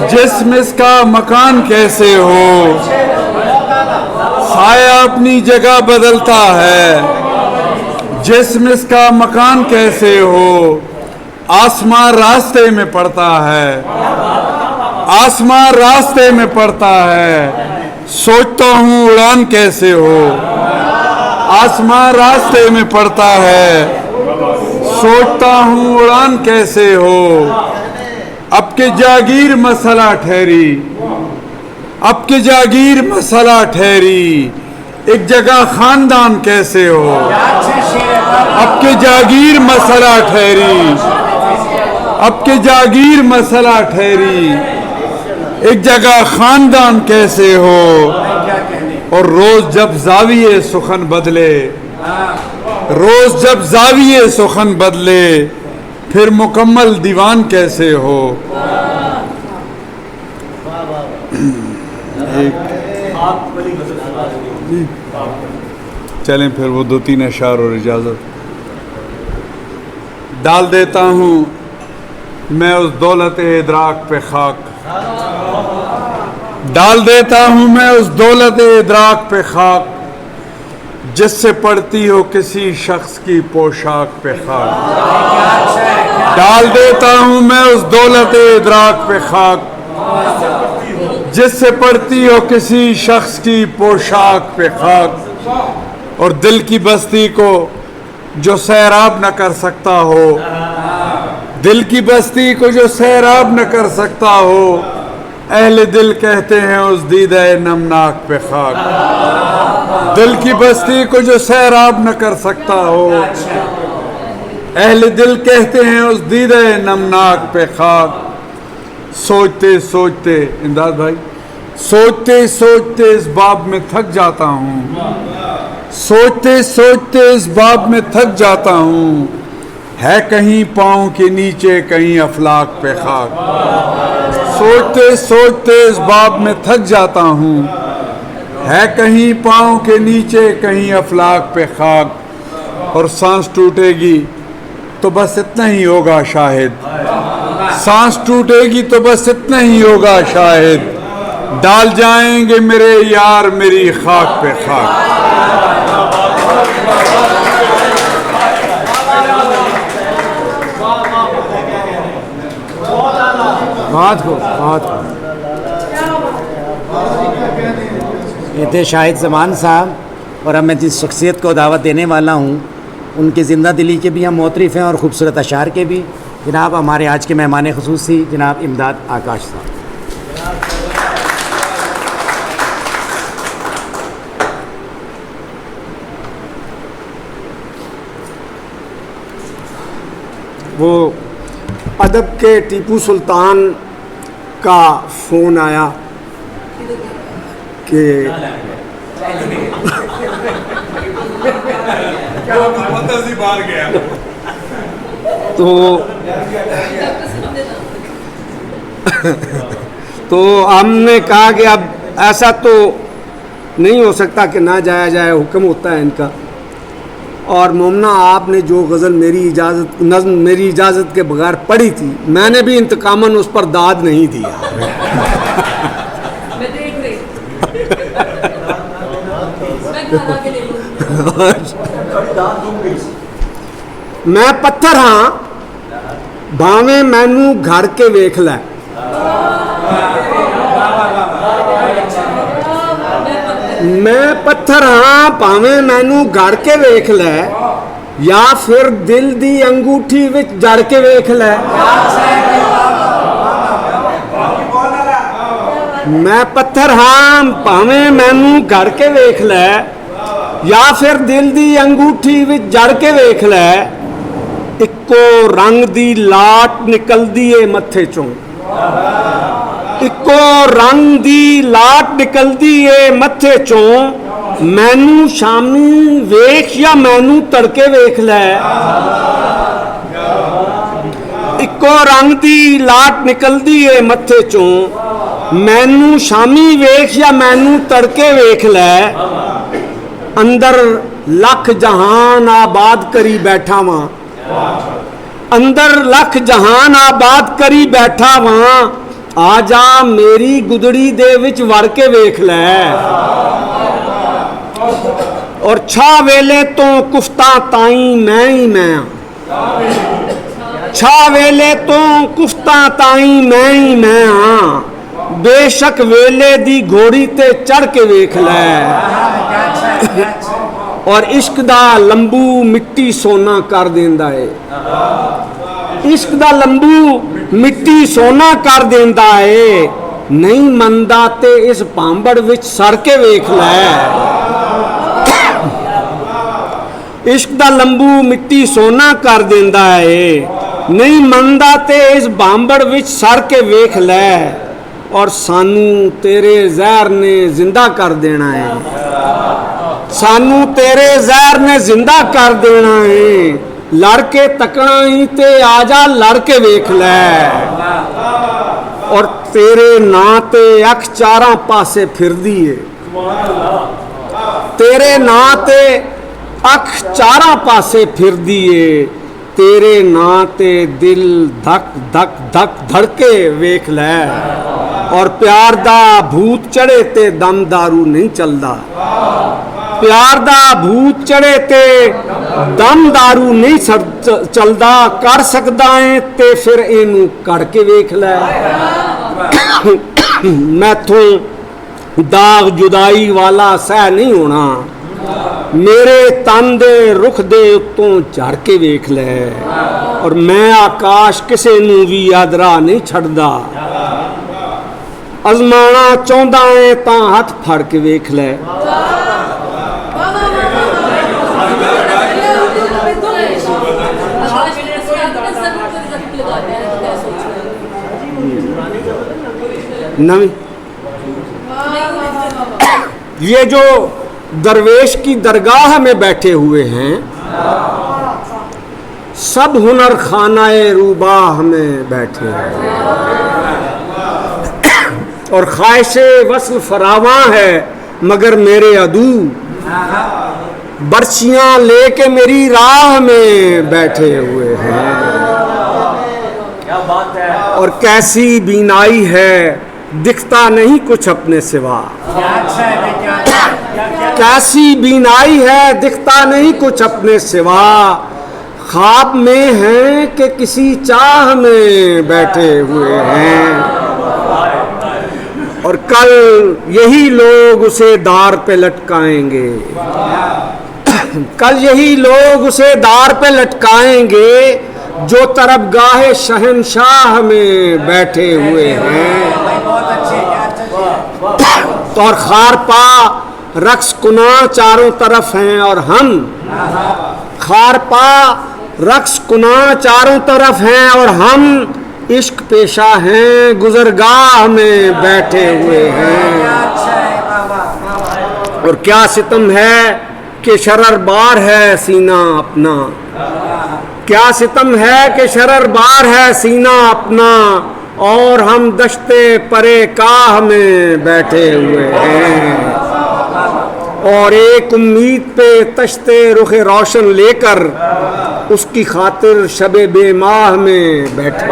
जिस्म इसका मकान कैसे हो। साया अपनी जगह बदलता है, जिस्म इसका मकान कैसे हो। आसमां रास्ते में पड़ता है, आसमां रास्ते में पड़ता है, सोचता हूँ उड़ान कैसे हो। आसमां रास्ते में पड़ता है, सोचता हूँ उड़ान कैसे हो। अब के जागीर मसला ठहरी, अब के जागीर मसला ठहरी, एक जगह खानदान कैसे हो। अब के जागीर मसला ठहरी, अब के जागीर मसला ठहरी, एक जगह खानदान कैसे हो। और रोज जब जाविये सुखन बदले, रोज जब जाविये सुखन बदले, फिर मुकम्मल दीवान कैसे हो। चलें फिर वो दो तीन अशार और इजाज़त। डाल देता हूँ मैं उस दौलत इदराक पे खाक, डाल देता हूँ मैं उस दौलत इदराक पे खाक, जिससे पड़ती हो किसी शख्स की पोशाक पे खाक, डाल देता हूं मैं उस दौलत इदराक पे खाक, जिससे पड़ती हो किसी शख्स की पोशाक पे खाक। और दिल की बस्ती को जो सैराब न कर सकता हो, दिल की बस्ती को जो सैराब न कर सकता हो, अहले दिल कहते हैं उस दीदा नमनाक पे खाक। दिल की बस्ती को जो सैराब न कर सकता हो, अहले दिल कहते हैं उस दीदा नमनाक पे खाक। सोचते सोचते इमदाद भाई, सोचते सोचते इस बाब में थक जाता हूँ, सोचते सोचते इस बाब में थक जाता हूँ, है कहीं पाँव के नीचे कहीं अफलाक पे खाक। सोचते सोचते इस बाब में थक जाता हूँ, है कहीं पाँव के नीचे कहीं अफलाक पे खाक। और सांस टूटेगी तो बस इतना ही होगा शाहिद, सांस टूटेगी तो बस इतना ही होगा शाहिद, डाल जाएंगे मेरे यार मेरी खाक पे खाक। बात को ये थे शाहिद ज़मान साहब। और अब मैं जिस शख्सियत को दावत देने वाला हूँ उनकी ज़िंदा दिली के भी हम मोतरिफ़ हैं और ख़ूबसूरत अशार के भी। जनाब हमारे आज के मेहमान ख़ुसूसी जनाब इमदाद आकाश साहब। वो अदब के टीपू सुल्तान का फ़ोन आया कि तो हमने कहा कि अब ऐसा तो नहीं हो सकता कि ना जाया जाए, हुक्म होता है इनका। और मोमना आपने जो गज़ल नज़्म मेरी इजाज़त के बगैर पढ़ी थी, मैंने भी इंतकामन उस पर दाद नहीं दिया। मैं देख रही मैं पत्थर हाँ भावें मैनू घर के वेख लै, मैं पत्थर हाँ भावें मैनू घर के वेख लै, या फिर दिल दी अंगूठी विच जड़ के वेख लै। मैं पत्थर हाँ भावें मैनू घर के वेख लै, या फिर दिल दी अंगूठी विच जड़ के वेख लै, इक्को रंग दी लाट निकलदी है मत्थे चों, इक्को रंग दी लाट निकलदी है मत्थे चों, मैनू शामी वेख या मैनू तड़के वेख लै। इक्को रंग दी लाट निकलदी है मत्थे चों, मैनू शामी वेख या मैनू तड़के वेख लै। अंदर लख जहान आबाद करी बैठा वां, अंदर लख जहान आबाद करी बैठा वां, आ जा मेरी गुदड़ी दे विच वड़ के वेख लै। और छा वेले तो कुफ्ता ताई मैं ही मैं, छा वेले तो कुफ्ता ताई मैं ही मैं हाँ, बेशक वेले दी घोड़ी ते चढ़ के वेख लै। और इश्क दा लंबू मिट्टी सोना कर देंदा है, इश्क दा लंबू मिट्टी सोना कर देंदा है, नहीं मनदा ते इस भांबड़ विच सड़ के वेख लै। इश्क दा लंबू मिट्टी सोना कर देंदा है, नहीं मनदा ते इस भांबड़ विच सड़ के वेख लै। और सानू तेरे जहर ने जिंदा कर देना है, सानू तेरे जहर ने जिंदा कर देना है, लड़के तकना ही ते आजा लड़के वेख लै। और तेरे ना ते अख चारा पासे फिरदी है, तेरे ना ते अख चारा पासे फिरदी है, तेरे ना ते दिल धक धक धक धड़के वेख लै। और प्यार दा भूत चढ़े ते दम दारू नहीं चलदा, प्यार दा भूत चढ़े ते दम दारू नहीं चलदा, कर सकदा है ते फिर इनू करके वेख लै। मैथों दाग जुदाई वाला सह नहीं होना, मेरे तन दे रुख दे उत्तों झड़ के वेख लै। और मैं आकाश किसे नू भी आदरा नहीं छड़दा, अजमाना चाहता है तां हथ फड़ के वेख लै। नवी ये जो दरवेश की दरगाह में बैठे हुए हैं, सब हुनर खानाए रूबाह में बैठे हैं और ख्वाहिशे वस्ल फरावां है, मगर मेरे अदू बर्छियां लेके मेरी राह में बैठे हुए हैं। और कैसी बीनाई है, दिखता नहीं कुछ अपने सिवा। कैसी बीनाई है, दिखता नहीं कुछ अपने सिवा, ख्वाब में हैं कि किसी चाह में बैठे हुए हैं। और कल यही लोग उसे दार पे लटकाएंगे, कल यही लोग उसे दार पे लटकाएंगे, जो तरफगाहे शहनशाह में बैठे हुए हैं। और खारपा रक्स कुना चारों तरफ हैं और हम, खारपा रक्स कुना चारों तरफ हैं और हम इश्क पेशा हैं, गुजरगाह में बैठे हुए हैं। और क्या सितम है कि शरर बार है सीना अपना, क्या सितम है कि शरर बार है सीना अपना, और हम दश्ते परे काह में बैठे हुए हैं। और एक उम्मीद पे तश्ते रुख रोशन लेकर उसकी खातिर शबे बेमाह में बैठे।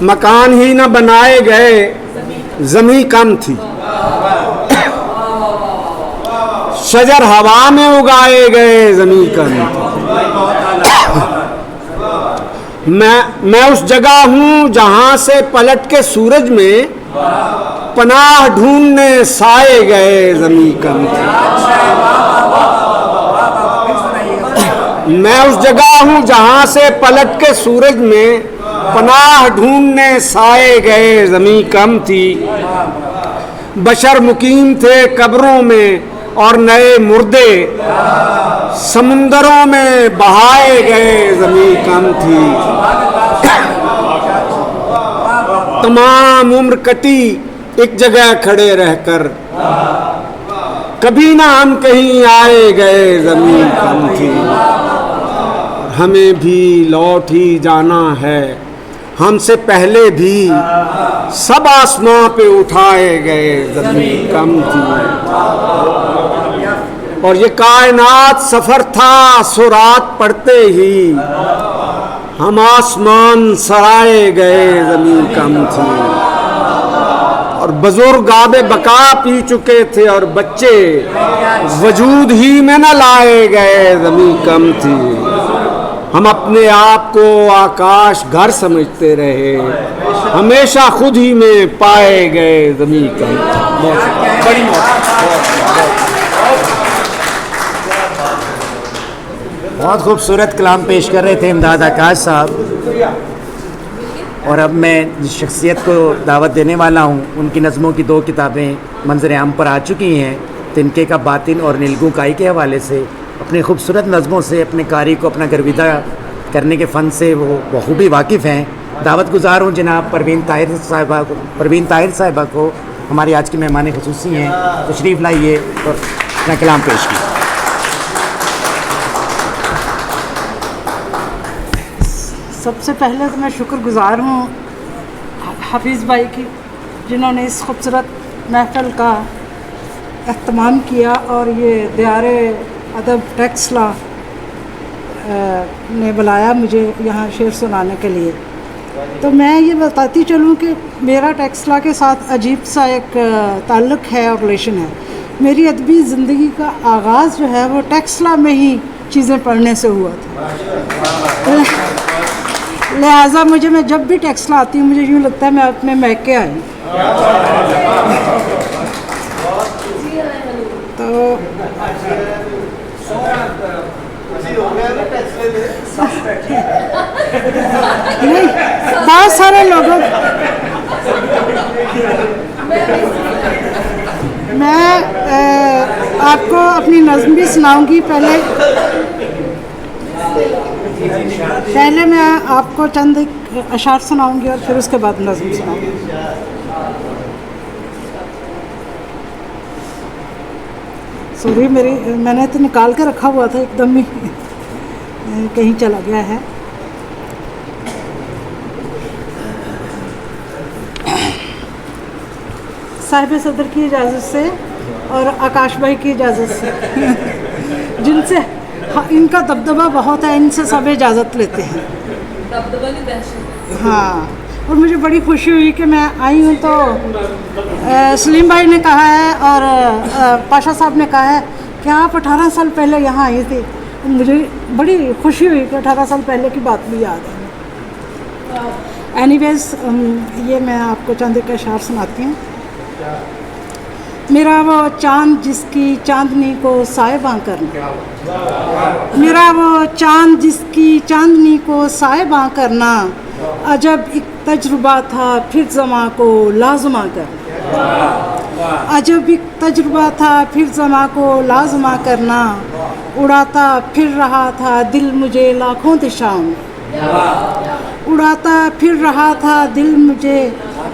मकान ही न बनाए गए, जमी कम थी, शजर हवा में उगाए गए, जमी कम थी। मैं उस जगह हूं जहां से पलट के सूरज में पनाह ढूंढने साए गए, जमी कम थी। मैं उस जगह हूं जहां से पलट के सूरज में पनाह ढूंढने साए गए, जमी कम थी। बशर मुकीम थे कब्रों में और नए मुर्दे समुंदरों में बहाए गए, जमी कम थी। तमाम उम्र कटी एक जगह खड़े रहकर, कभी ना हम कहीं आए गए, जमी कम थी। हमें भी लौट ही जाना है, हमसे पहले भी सब आसमां पे उठाए गए, जमीन कम थी। और ये कायनात सफर था, सुरात पड़ते ही हम आसमान सराए गए, जमीन कम थी। और बुजुर्ग आबे बका पी चुके थे और बच्चे वजूद ही में न लाए गए, जमीन कम थी। हम अपने आप को आकाश घर समझते रहे, हमेशा खुद ही में पाए गए, जमीन कम थी। बहुत खूबसूरत कलाम पेश कर रहे थे इमदाद आकाश साहब। और अब मैं जिस शख्सियत को दावत देने वाला हूँ, उनकी नज़मों की 2 किताबें मंजर आम पर आ चुकी हैं। तिनके का बातिन और नीलगू काई के हवाले से अपने खूबसूरत नज़मों से अपने कारी को अपना गर्विदा करने के फ़न से वो बखूबी वाकिफ़ हैं। दावत गुजार हूँ जनाब परवीन ताहिर साहिबा को, हमारी आज की मेहमान ख़ुसूसी हैं, तशरीफ़ लाइए और अपना कलाम पेश कीजिए। सबसे पहले तो मैं शुक्रगुज़ार हूँ हफीज़ भाई की, जिन्होंने इस खूबसूरत महफ़िल का एहतमाम किया और ये दियारे अदब टेक्सला ने बुलाया मुझे यहाँ शेर सुनाने के लिए। तो मैं ये बताती चलूँ कि मेरा टेक्सला के साथ अजीब सा एक ताल्लुक़ है और रिलेशन है। मेरी अदबी ज़िंदगी का आगाज़ जो है वो टेक्सला में ही चीज़ें पढ़ने से हुआ था। लिहाजा मैं जब भी टेक्सला आती हूँ मुझे यूँ लगता है मैं अपने मैके आई। तो नहीं, बहुत सारे लोगों मैं आपको अपनी नज़्म भी सुनाऊंगी। पहले मैं आपको चंद अशार सुनाऊंगी और फिर उसके बाद नज़्म सुनाऊंगी। सॉरी मैंने तो निकाल के रखा हुआ था, एकदम ही कहीं चला गया है। साहिब सदर की इजाज़त से और आकाश भाई की इजाज़त से जिनसे इनका दबदबा बहुत है, इनसे सब इजाज़त लेते हैं। हाँ, और मुझे बड़ी खुशी हुई कि मैं आई हूँ तो सलीम भाई ने कहा है और पाशा साहब ने कहा है कि आप 18 साल पहले यहाँ आई थी। मुझे बड़ी खुशी हुई कि 18 साल पहले की बात भी याद है। एनीवेज़ ये मैं आपको चंद एक अशार सुनाती हूँ। मेरा वो चाँद जिसकी चांदनी को साहिबां करना, मेरा वो चाँद जिसकी चांदनी को साहिबां करना, अजब एक तजुर्बा था फिर ज़मां को लाज़मा करना। अजब एक तजुर्बा था फिर ज़मां को लाज़मा करना, उड़ाता फिर रहा था दिल मुझे लाखों दिशाओं में, उड़ाता फिर रहा था दिल मुझे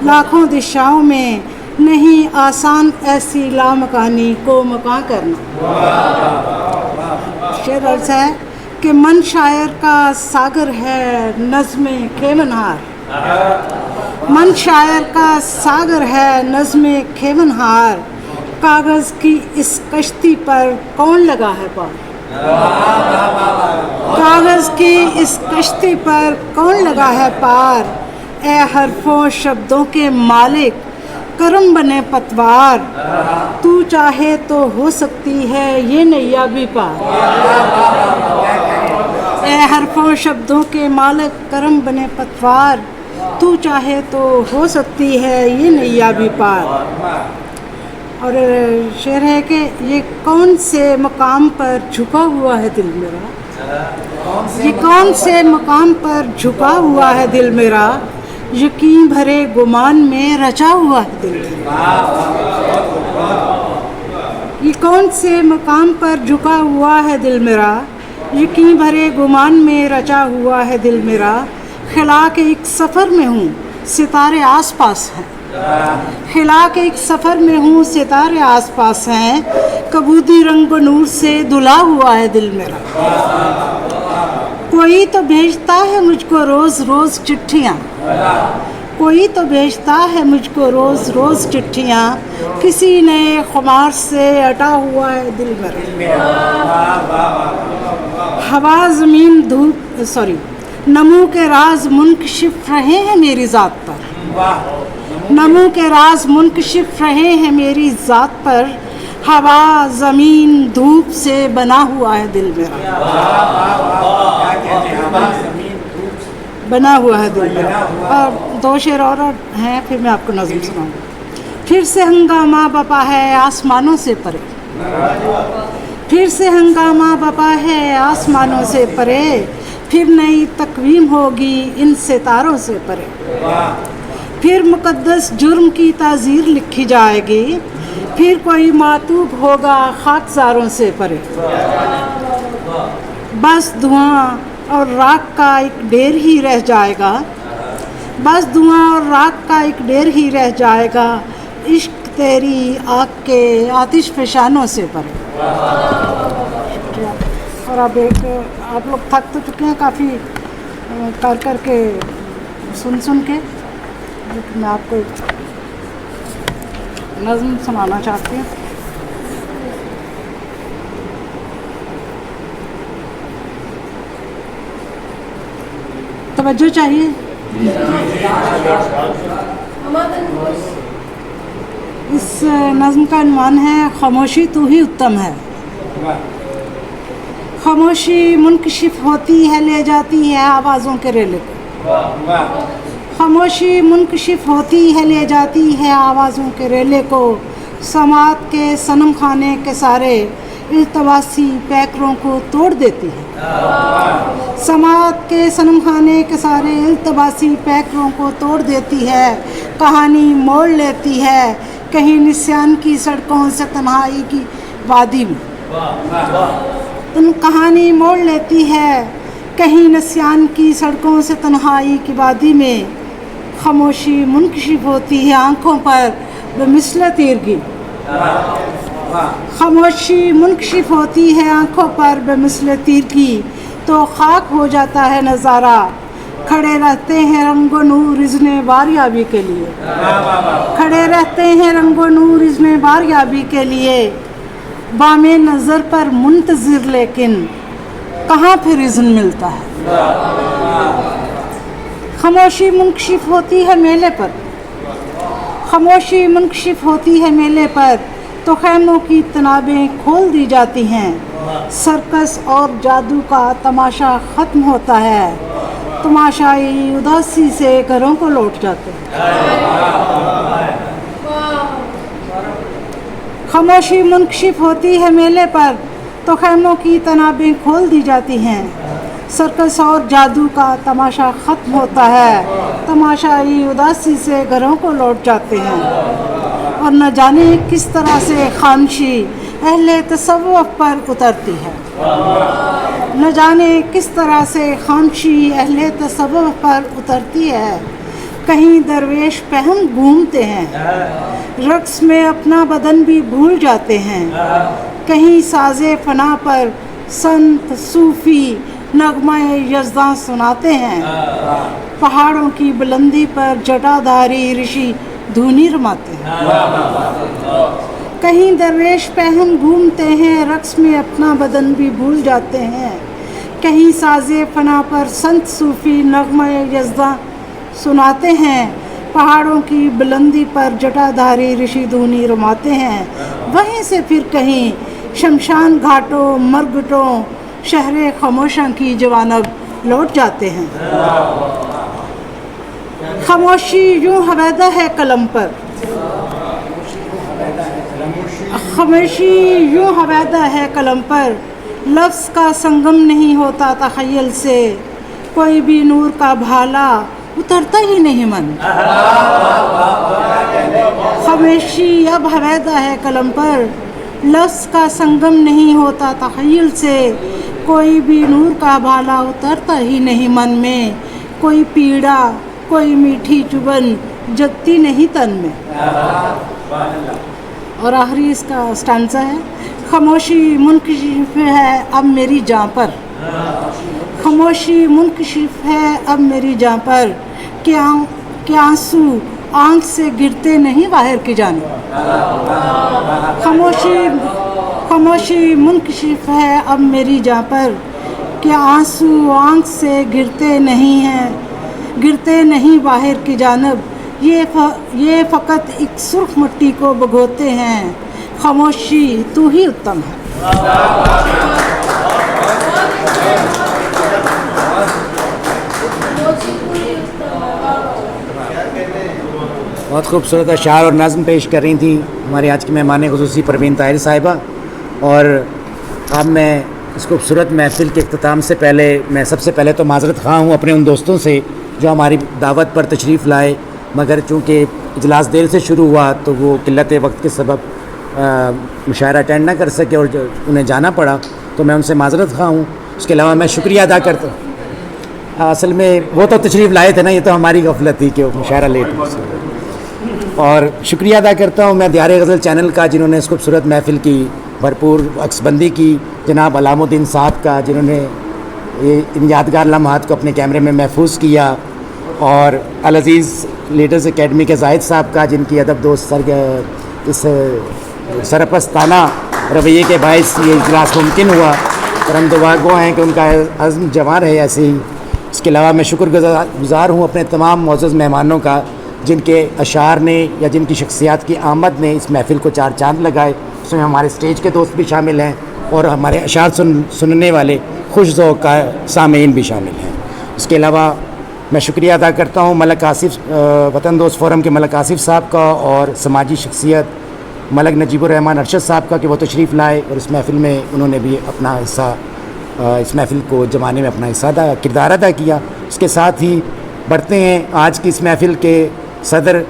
लाखों दिशाओं में, नहीं आसान ऐसी लामकानी को मकां करना। शेर अर्ज़ है कि मन शायर का सागर है नज़्में खेवनहार, मन शायर का सागर है नज़्में खेवनहार, कागज़ की इस कश्ती पर कौन लगा है पार, कागज़ की इस कश्ती पर कौन लगा है पार, ए हरफों शब्दों के मालिक करम बने पतवार, तू चाहे तो हो सकती है ये नैया भी पार, ए हरफों शब्दों के मालिक करम बने पतवार, तू चाहे तो हो सकती है ये नैया भी पार। और शेर है कि ये कौन से मकाम पर झुका हुआ है दिल मेरा, ये कौन से मकाम पर झुका हुआ है दिल मेरा, यकीन भरे गुमान में रचा हुआ है दिल मेरा। ये कौन से मकाम पर झुका हुआ है दिल मेरा, यकीन भरे गुमान में रचा हुआ है दिल मेरा, खिला के एक सफ़र में हूँ सितारे आस पास हैं, खिला के एक सफ़र में हूँ सितारे आस पास हैं, कबूदी रंग नूर से धुला हुआ है दिल मेरा। कोई तो भेजता है मुझको रोज़ रोज़ चिट्ठियाँ, कोई तो भेजता है मुझको रोज़ रोज़ चिट्ठियाँ, किसी नए खुमार से अटा हुआ है दिल मेरा। हवा ज़मीन धूप नमू के राज मुनकशिफ रहे हैं मेरी ज़ात पर, नमू के राज मुनकशिफ रहे हैं मेरी ज़ात पर, हवा ज़मीन धूप से बना हुआ है दिल मेरा, बना हुआ है दिल मेरा। और दो शेर और हैं, फिर मैं आपको नज़्म सुनाऊंगी। फिर से हंगामा बपा है आसमानों से परे, फिर से हंगामा बपा है आसमानों से परे, फिर नई तकवीम होगी इन सितारों से परे, फिर मुक़द्दस जुर्म की ताज़ीर लिखी जाएगी, फिर कोई मातूब होगा खाकसारों से परे, बस धुआं और राख का एक ढेर ही रह जाएगा, बस धुआं और राख का एक ढेर ही रह जाएगा, इश्क तेरी आँख के आतिश फशानों से परे। और अब आप लोग थक तो चुके हैं काफ़ी कर के सुन के, लेकिन मैं आपको नज़्म सुनाना चाहती हूँ। तवज्जो चाहिए। इस नज़्म का उन्वान है खामोशी तू ही उत्तम है। खामोशी मुनकशिफ होती है, ले जाती है आवाज़ों के रेले को। खामोशी मुनकशिफ होती है, ले जाती है आवाज़ों के रेले को। समात के सनम खाने के सारे इल्तवासी पैकरों को तोड़ देती है। समात के सनम खाने के सारे इल्तवासी पैकरों को तोड़ देती है। कहानी मोड़ लेती है कहीं निस्यान की सड़कों से तन्हाई की वादी में। तुम कहानी मोड़ लेती है कहीं निस्यान की सड़कों से तन्हाई की वादी में। खामोशी मुनकशिफ होती है आँखों पर बेमिसल तीरगी। खामोशी मुनकशिफ होती है आँखों पर बेमिसल तीर की, तो खाक हो जाता है नज़ारा। खड़े रहते हैं रंगो नूर इज़्ने बारियाबी के लिए। खड़े रहते हैं रंगो नूर इज़्ने बारियाबी के लिए। बामे नज़र पर मुंतज़िर, लेकिन कहाँ फिर इज़्न मिलता है। खामोशी मुनकशिफ होती है मेले पर। खामोशी मुनकशिफ होती है मेले पर, तो खैमों की तनाबें खोल दी जाती हैं। सर्कस और जादू का तमाशा ख़त्म होता है। तमाशाई उदासी से घरों को लौट जाते हैं। खामोशी मुनकशिफ होती है मेले पर, तो खैमों की तनाबें खोल दी जाती हैं। सर्कस और जादू का तमाशा ख़त्म होता है। तमाशाई उदासी से घरों को लौट जाते हैं। और न जाने किस तरह से खामोशी अहले तसव्वुफ़ पर उतरती है। न जाने किस तरह से खामोशी अहले तसव्वुफ़ पर उतरती है। कहीं दरवेश पहम घूमते हैं, रक्स में अपना बदन भी भूल जाते हैं। कहीं साज़े फना पर संत सूफ़ी नगमाए यज़दां सुनाते हैं। पहाड़ों की बुलंदी पर जटाधारी ऋषि धूनी रमाते हैं। कहीं दरवेश पहम घूमते हैं, रक्स में अपना बदन भी भूल जाते हैं। कहीं साज़े फना पर संत सूफ़ी नगमाए यज़दां सुनाते हैं। पहाड़ों की बुलंदी पर जटाधारी ऋषि धूनी रमाते हैं। वहीं से फिर कहीं शमशान घाटों मरघटों शहरे खामोशा की जवानब लौट जाते हैं। खामोशी यूं हवैदा है कलम पर। खामोशी यूं हवैदा है कलम पर, लफ्ज़ का संगम नहीं होता तख़य्युल से। कोई भी नूर का भाला उतरता ही नहीं मन। खामोशी अब हवैदा है कलम पर, लफ्ज़ का संगम नहीं होता तख़य्युल से। कोई भी नूर का भाला उतरता ही नहीं मन में। कोई पीड़ा कोई मीठी चुभन जगती नहीं तन में। और आखिरी इसका स्टांजा है, खामोशी मुनकशिफ है अब मेरी जाँ पर। खामोशी मुनकशिफ है अब मेरी जाँ पर, क्या आंसू आँख से गिरते नहीं बाहर की जाने। खामोशी मुनकशिफ है अब मेरी जाँ पर, क्या आंसू आँख से गिरते नहीं बाहर की जानब। ये फ़कत एक सुर्ख मिट्टी को भगोते हैं। खामोशी तू ही उत्तम है। बहुत खूबसूरत अशार और नज़्म पेश कर रही थी हमारे आज की मेहमान ख़ुसूसी परवीन ताहिर साहिबा। और अब मैं इस खूबसूरत महफ़िल के इख्तिताम से पहले मैं सबसे पहले तो माज़रत ख़्वाह हूँ अपने उन दोस्तों से जो हमारी दावत पर तशरीफ़ लाए, मगर चूँकि इजलास देर से शुरू हुआ तो वो किल्लत वक्त के सबब मुशायरा अटेंड ना कर सके और उन्हें जाना पड़ा, तो मैं उनसे माज़रत ख़्वाह हूँ। उसके अलावा मैं शुक्रिया अदा करता हूँ। असल में वो तो तशरीफ़ लाए थे ना, ये तो हमारी गफलत थी कि वो मुशायरा लेट। और शुक्रिया अदा करता हूँ मैं दियार गज़ल चैनल का, जिन्होंने इस खूबसूरत महफ़िल की भरपूर अक्सबंदी की, जनाब अलामुद्दीन साहब का जिन्होंने ये इन यादगार लम्हात को अपने कैमरे में महफूज किया, और अल अज़ीज़ लीडर्स एकेडमी के जाहिद साहब का, जिनकी अदब दोस्त इस सरपस्ताना रवैये के बायस ये इजलास मुमकिन हुआ। और हम दुआ गो हैं कि उनका अज़्म जवां रहे ऐसे ही। इसके अलावा मैं शुक्रगुज़ार हूँ अपने तमाम मौजूद मेहमानों का, जिनके अशार ने या जिनकी शख्सियात की आमद ने इस महफ़िल को चार चांद लगाए। उसमें हमारे स्टेज के दोस्त भी शामिल हैं और हमारे अशार सुनने वाले खुश ज़ौक़ का सामीन भी शामिल हैं। इसके अलावा मैं शुक्रिया अदा करता हूँ मलक आसिफ, वतन दोस्त फोरम के मलक आसिफ साहब का और समाजी शख्सियत मलक नजीबुर्रहमान अरशद साहब का कि वो तशरीफ़ लाए और इस महफ़िल में उन्होंने भी अपना हिस्सा, इस महफ़िल को जमाने में अपना हिस्सा किरदार अदा किया। इसके साथ ही बढ़ते हैं आज की इस महफ़िल के सदर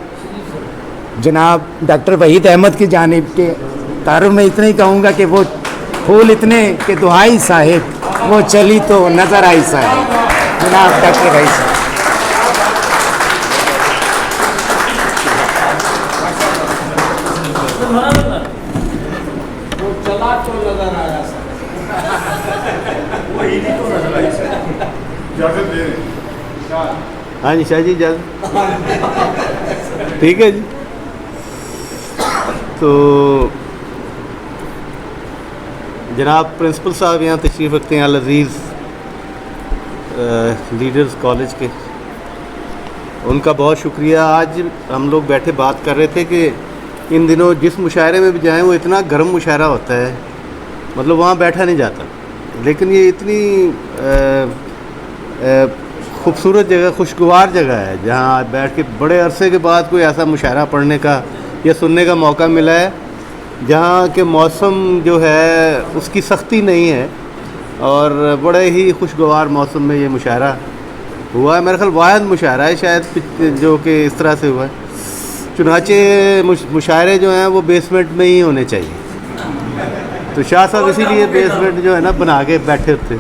जनाब डॉक्टर वहीद अहमद की जानिब के तारुफ में इतना ही कहूँगा कि वो फूल इतने के दुहाई साहिब, वो चली तो नज़र आई साहिब, जनाब डॉक्टर वहीद साहब। हाँ जी शाह जी जल्द ठीक है जी। तो जनाब प्रिंसिपल साहब यहाँ तशरीफ़ रखते हैं, अल अज़ीज़ लीडर्स कॉलेज के, उनका बहुत शुक्रिया। आज हम लोग बैठे बात कर रहे थे कि इन दिनों जिस मुशायरे में भी जाएं वो इतना गर्म मुशायरा होता है, मतलब वहाँ बैठा नहीं जाता, लेकिन ये इतनी खूबसूरत जगह, खुशगवार जगह है जहाँ बैठ के बड़े अरसे के बाद कोई ऐसा मुशायरा पढ़ने का या सुनने का मौका मिला है, जहाँ के मौसम जो है उसकी सख्ती नहीं है और बड़े ही खुशगवार मौसम में ये मुशायरा हुआ है। मेरा ख्याल वाहिद मुशायरा है शायद जो कि इस तरह से हुआ है। चुनाचे मुशायरे जो हैं वो बेसमेंट में ही होने चाहिए, तो शाह साहब इसीलिए बेसमेंट जो है ना बना के बैठे थे।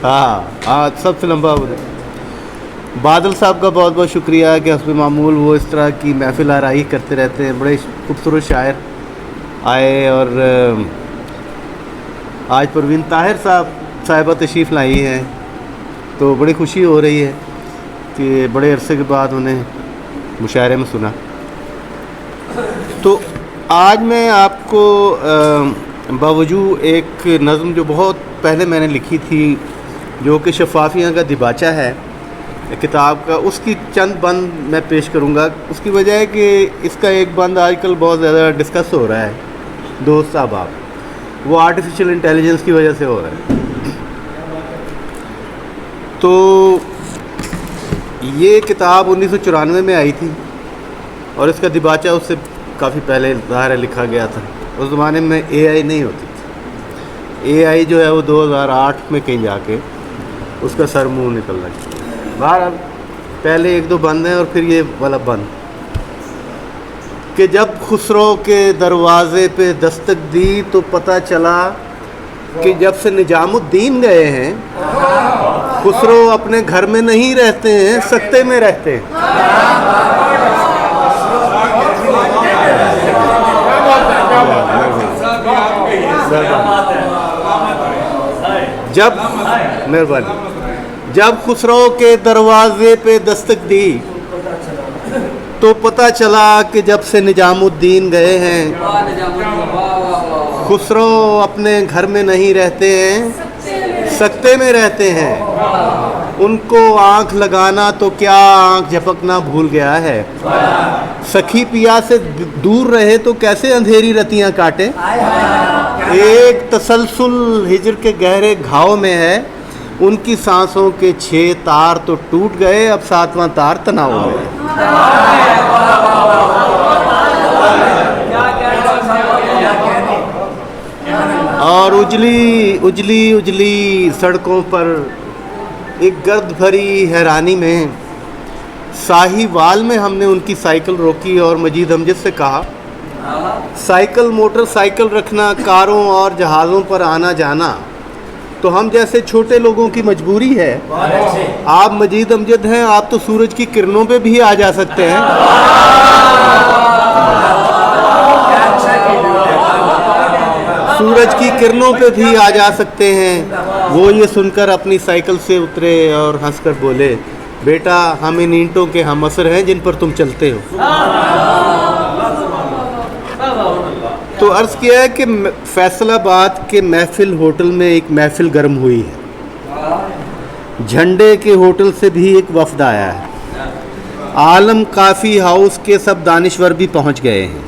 हाँ सबसे लंबा उधर। बादल साहब का बहुत बहुत शुक्रिया कि हस्ब मामूल वो इस तरह की महफिल आराई करते रहते हैं। बड़े खूबसूरत शायर आए और आज परवीन ताहिर साहिबा तशरीफ़ लाई हैं, तो बड़ी खुशी हो रही है कि बड़े अरसे के बाद उन्हें मुशायरे में सुना। तो आज मैं आपको बावजूद एक नज़म जो बहुत पहले मैंने लिखी थी, जो कि शफाफियाँ का दिबाचा है किताब का, उसकी चंद बंद मैं पेश करूँगा। उसकी वजह है कि इसका एक बंद आजकल बहुत ज़्यादा डिस्कस हो रहा है दोस्त साहब, वो आर्टिफिशियल इंटेलिजेंस की वजह से हो रहा है। तो ये किताब 1994 में आई थी और इसका दिबाचा उससे काफ़ी पहले ज़ाहिर लिखा गया था। उस ज़माने में AI नहीं होती थी। AI जो है वो 2008 में कहीं जाके उसका सर मुँह निकल रहा है। बहरहाल पहले एक दो बंद हैं और फिर ये वाला बंद कि जब खुसरो के दरवाज़े पे दस्तक दी तो पता चला कि जब से निजामुद्दीन गए हैं खुसरो अपने घर में नहीं रहते हैं, सत्ते में रहते हैं। जब मेहरबानी जब खुसरो के दरवाजे पे दस्तक दी तो पता चला कि जब से निजामुद्दीन गए हैं खुसरो अपने घर में नहीं रहते हैं, सत्ते में रहते हैं। उनको आंख लगाना तो क्या आंख झपकना भूल गया है। सखी पिया से दूर रहे तो कैसे अंधेरी रतियां काटे। एक तसलसल हिजर के गहरे घाव में है, उनकी सांसों के 6 तार तो टूट गए, अब 7वां तार तनाव में है। और उजली उजली उजली सड़कों पर एक गर्द भरी हैरानी में साहिवाल में हमने उनकी साइकिल रोकी और मजीद अमजद से कहा, साइकिल मोटरसाइकिल रखना, कारों और जहाज़ों पर आना जाना तो हम जैसे छोटे लोगों की मजबूरी है। आप मजीद अमजद हैं, आप तो सूरज की किरणों पे भी आ जा सकते हैं। सूरज की किरणों पे भी आ जा सकते हैं। वो ये सुनकर अपनी साइकिल से उतरे और हंसकर बोले, बेटा हम इन ईंटों के हम असर हैं जिन पर तुम चलते हो। तो अर्ज़ किया है कि फैसलाबाद के महफिल होटल में एक महफिल गर्म हुई है झंडे के होटल से भी एक वफ्द आया है। आलम काफ़ी हाउस के सब दानिश्वर भी पहुंच गए हैं।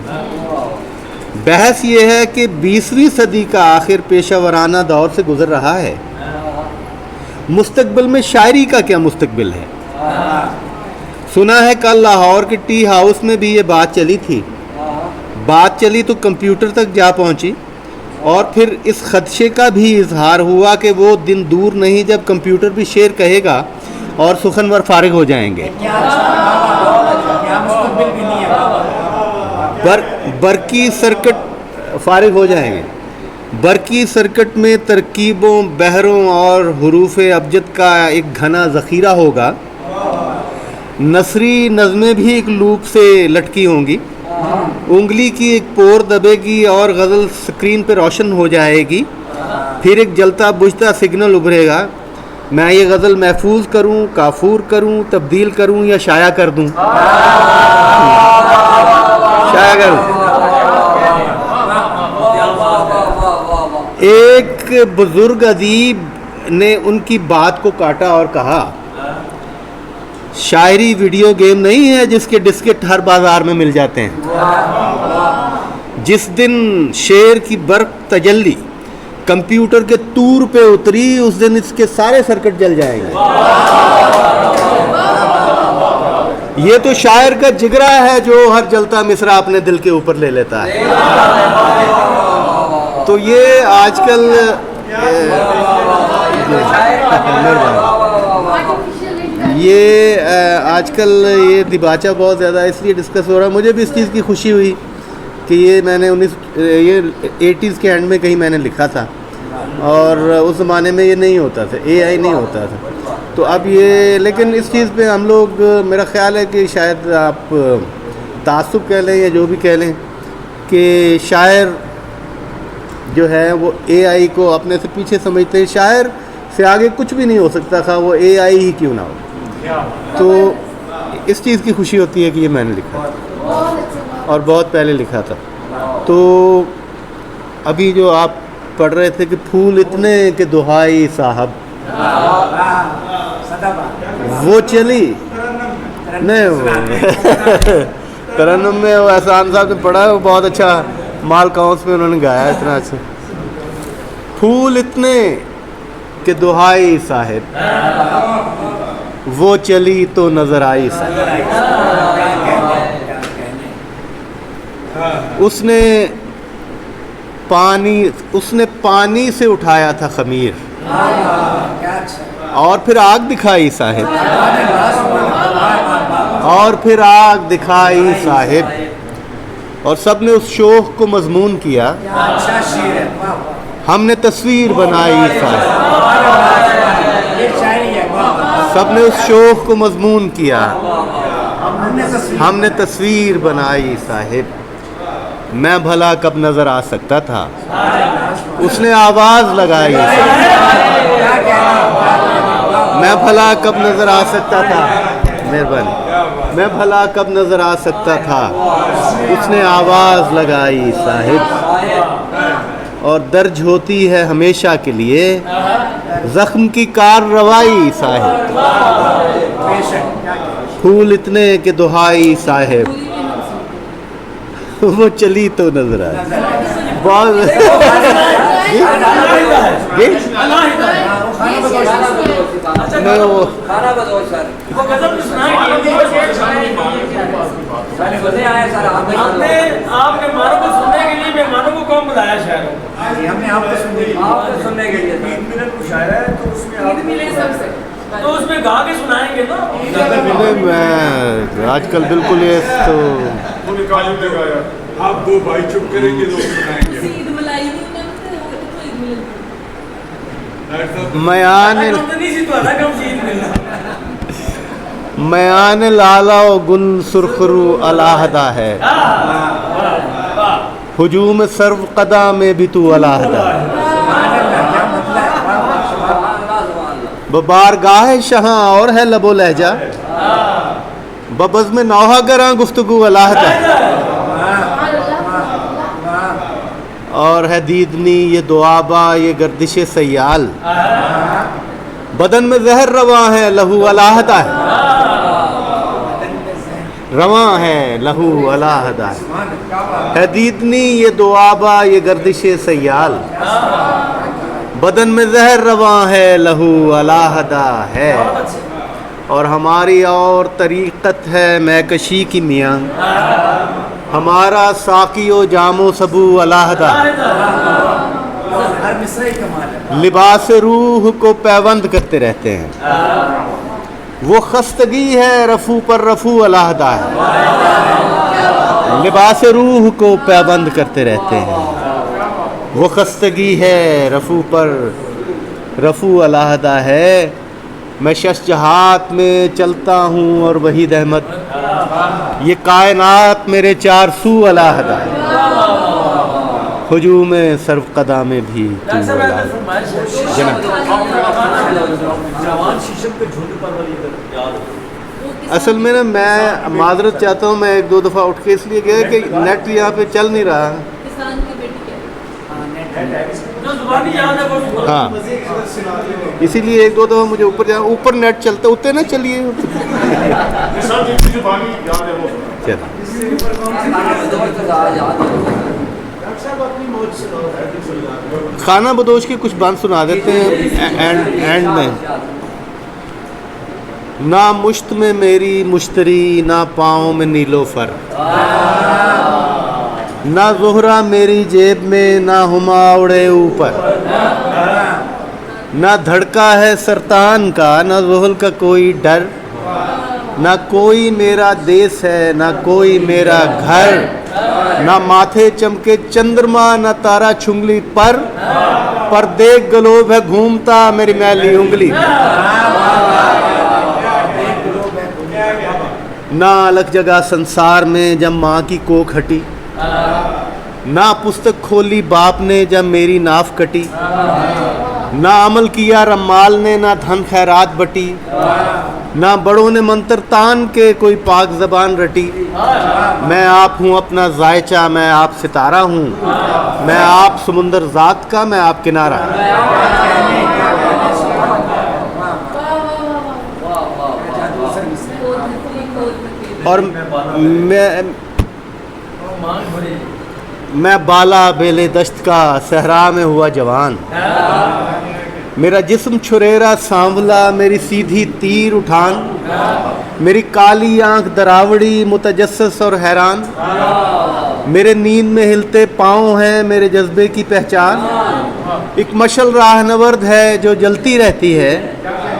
बहस ये है कि 20वीं सदी का आखिर पेशा वराना दौर से गुजर रहा है। मुस्तकबिल में शायरी का क्या मुस्तकबिल है? सुना है कल लाहौर के टी हाउस में भी ये बात चली थी। बात चली तो कंप्यूटर तक जा पहुंची और फिर इस खदशे का भी इजहार हुआ कि वो दिन दूर नहीं जब कंप्यूटर भी शेर कहेगा और सुखनवर फारिग हो जाएंगे। बरकी सर्किट फारिग हो जाएंगे। बरकी सर्किट में तरकीबों, बहरों और हरूफ अबजद का एक घना ज़ख़ीरा होगा। नसरी नज़में भी एक लूप से लटकी होंगी। उंगली की एक पोर दबेगी और गज़ल स्क्रीन पे रोशन हो जाएगी। फिर एक जलता बुझता सिग्नल उभरेगा। मैं ये गज़ल महफूज करूं, काफूर करूं, तब्दील करूं या शाया कर दूं? शाया करूं। एक बुजुर्ग अदीब ने उनकी बात को काटा और कहा, शायरी वीडियो गेम नहीं है जिसके डिस्केट हर बाजार में मिल जाते हैं। जिस दिन शेर की बर्क तजल्ली कंप्यूटर के तूर पे उतरी, उस दिन इसके सारे सर्किट जल जाएंगे। ये तो शायर का जिगरा है जो हर जलता मिसरा अपने दिल के ऊपर ले लेता है। तो ये आजकल आजकल ये दिबाचा बहुत ज़्यादा इसलिए डिस्कस हो रहा है। मुझे भी इस चीज़ की खुशी हुई कि ये मैंने 80s के एंड में कहीं मैंने लिखा था और उस ज़माने में ये नहीं होता था, AI नहीं होता था। तो अब ये, लेकिन इस चीज़ पे हम लोग, मेरा ख्याल है कि शायद आप तासुब कह लें या जो भी कह लें कि शायर जो है वो AI को अपने से पीछे समझते हैं। शायर से आगे कुछ भी नहीं हो सकता था, वो AI ही क्यों ना हो। तो इस चीज़ की खुशी होती है कि ये मैंने लिखा था और बहुत पहले लिखा था। तो अभी जो आप पढ़ रहे थे कि फूल इतने के दुहाई साहब, वो चली नहीं वो तरन्नुम में वो एहसान साहब ने पढ़ा है, वो बहुत अच्छा माल काउंस में उन्होंने गाया इतना अच्छा। फूल इतने के दुहाई साहिब, वो चली तो नजर आई साहिब। उसने पानी से उठाया था खमीर और फिर आग दिखाई साहिब, और फिर आग दिखाई साहिब। और सब ने उस शोख को मजमून किया, हमने तस्वीर बनाई साहिब। सब ने उस शोख को मजमून किया, हमने तस्वीर बनाई साहिब। मैं भला कब नजर आ सकता था, उसने आवाज लगाई। मैं भला कब नजर आ सकता था, मेहरबानी, मैं भला कब नजर आ सकता था, उसने आवाज लगाई साहिब। और दर्ज होती है हमेशा के लिए जख्म की कार्रवाई साहिब। फूल इतने के दुहाई साहिब, वो चली तो नजर आए। बहुत आपने मेहमानों को सुनने के लिए मेहमानों को कौन बुलाया शायद? हमने आपको सुनने के लिए 3 मिनट मुशायरा है, तो उसमें तो उसमें गा के सुनाएंगे ना। मैं आजकल बिल्कुल ये तो आप दो भाई चुप करेंगे, दो सुनाएंगे। मयान लाला गुल सुरखरू अलाहदा है, हुजूम सर्व कदा में भी तू अलाहदा। बारगाह शहाँ और है लबो लहजा, बबज़ में नौहा गरा गुफ्तगू अलाहदा। और है दीदनी ये दुआबा ये गर्दिश सयाल, बदन में जहर रवा है, लहू अलाहदा है, रवा है, लहू अलाहदा है दीदनी ये दुआबा ये गर्दिशे सयाल, बदन में जहर रवा है, लहू अलाहदा है। और हमारी और तरीक़त है मैकशी की मियाँ, हमारा साकियो जामो सबू अलाहदा, लिबास रूह को पैबंद करते रहते हैं। वो खस्तगी है रफू पर रफू अलाहदा है, लिबास रूह को पैबंद करते रहते हैं। वो खस्तगी है रफू पर रफू अलाहदा है। मैं शशजहात में चलता हूँ और वहीद अहमद, ये कायनात मेरे चार सू अलाहदा है। हुजूम सर्व कदा में भी तू असल में ना मैं माजरत चाहता हूँ, मैं एक दो दफ़ा उठ के इसलिए गया कि नेट यहाँ पे चल नहीं रहा। हाँ, इसीलिए एक दो दफ़ा मुझे ऊपर जाना, ऊपर नेट चलता उतने ना चलिए। खाना बदोश की कुछ बात सुना देते हैं एंड में। ना मुश्त में मेरी मुश्तरी, ना पाँव में नीलोफर, ना ज़ोहरा मेरी जेब में, ना हुमा उड़े ऊपर, ना धड़का है सरतान का, ना ज़ुहल का कोई डर, ना कोई मेरा देश है, ना कोई मेरा घर, ना माथे चमके चंद्रमा, ना तारा छुंगली पर देख गलोब है घूमता मेरी मैली उंगली। ना अलग जगह संसार में जब माँ की कोख हटी, ना पुस्तक खोली बाप ने जब मेरी नाफ कटी, ना अमल किया रमाल ने, ना धन खैरात बटी, ना बड़ों ने मंत्र तान के कोई पाक ज़बान रटी। मैं आप हूँ अपना जायचा, मैं आप सितारा हूँ, मैं आप समुंदर ज़ात का, मैं आप किनारा। और मैं बाला बेले दश्त का सहरा में हुआ जवान, मेरा जिस्म छुरेरा सांवला, मेरी सीधी तीर उठान, मेरी काली आंख दरावड़ी मुतजस्सस और हैरान, मेरे नींद में हिलते पाँव हैं मेरे जज्बे की पहचान। एक मशल राहनवर्द है जो जलती रहती है,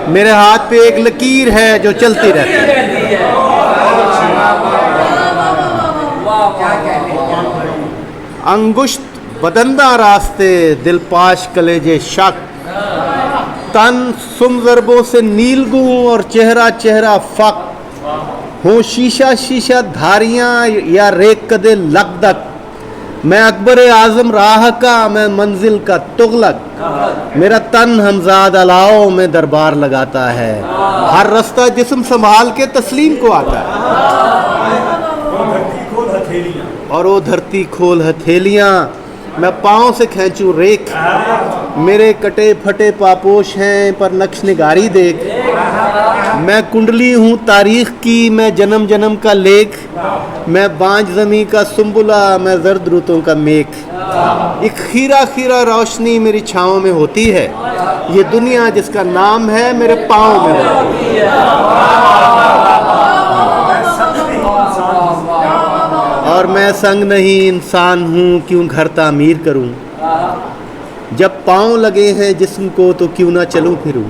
मेरे हाथ पे एक लकीर है जो चलती रहती है। अंगुश्त बदंदा रास्ते, दिल पाश कलेजे शक, तन सुम ज़रबों से नीलगू और चेहरा चेहरा फक, हो शीशा शीशा धारियाँ या रेक कदे लकदक, मैं अकबर आज़म राह का, मैं मंजिल का तुगलक, मेरा तन हमजाद अलाओ में दरबार लगाता है, हर रास्ता जिस्म संभाल के तस्लीम को आता है। और वो धरती खोल हथेलियाँ, मैं पाँव से खींचूं रेख, मेरे कटे फटे पापोश हैं पर नक्श निगारी देख, मैं कुंडली हूँ तारीख की, मैं जन्म जन्म का लेख, मैं बांझ ज़मी का सुम्बुला, मैं जर्द रुतों का मेख। एक खीरा खीरा रोशनी मेरी छाँव में होती है, ये दुनिया जिसका नाम है मेरे पाँव में होती है। और मैं संग नहीं इंसान हूँ, क्यों घर तामीर करूँ, जब पाँव लगे हैं जिस्म को तो क्यों ना चलूँ फिरूँ,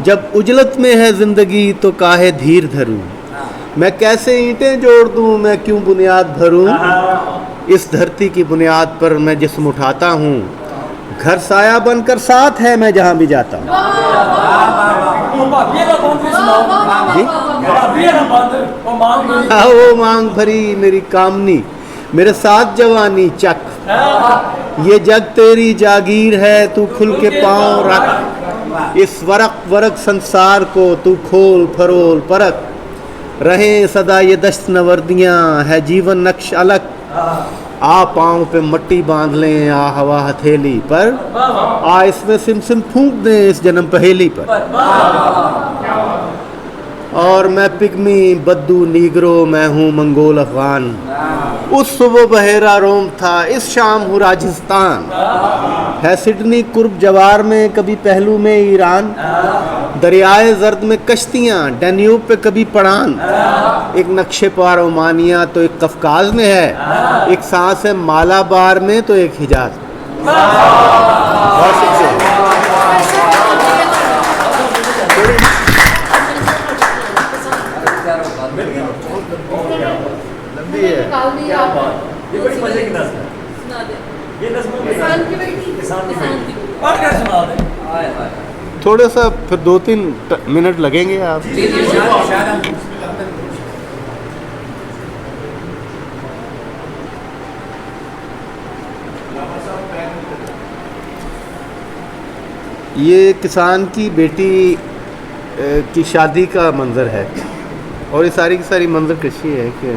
जब उजलत में है ज़िंदगी तो काहे धीर धरूँ, मैं कैसे ईंटें जोड़ दूँ, मैं क्यों बुनियाद भरूँ, इस धरती की बुनियाद पर मैं जिस्म उठाता हूँ, घर साया बनकर साथ है मैं जहाँ भी जाता हूँ। वो मांग भरी मेरी कामनी, मेरे साथ जवानी चक, ये जग तेरी जागीर है, तू खुल के पाँव रख, इस वरक वरक संसार को तू खोल फरोल परख, रहे सदा ये दश्त नवर्दियाँ है जीवन नक्श अलग, आ पाँव पे मट्टी बांध लें आ हवा हथेली पर, आ इसमें सिम सिम फूंक दें इस जन्म पहेली पर। और मैं पिग्मी बद्दू नीग्रो मैं हूँ मंगोल अफगान, उस सुबह बहेरा रोम था इस शाम हूँ राजस्थान। है सिडनी कुर्ब जवार में कभी पहलू में ईरान, दरियाए जर्द में कश्तियाँ डैन्यूब पे कभी पड़ान। एक नक्शे पार ओमानिया तो एक कफकाज में है, एक सांस है मालाबार में तो एक हिजाज में। बहुत शुक्रिया। लंबी है। ये बड़ी मजे की नस्ल है। ये नस्ल किसान की बेटी, किसान की और क्या सुना दे। थोड़ा सा फिर 2-3 मिनट लगेंगे आप। ये किसान की बेटी की शादी का मंजर है और ये सारी की सारी मंजर कशी है कि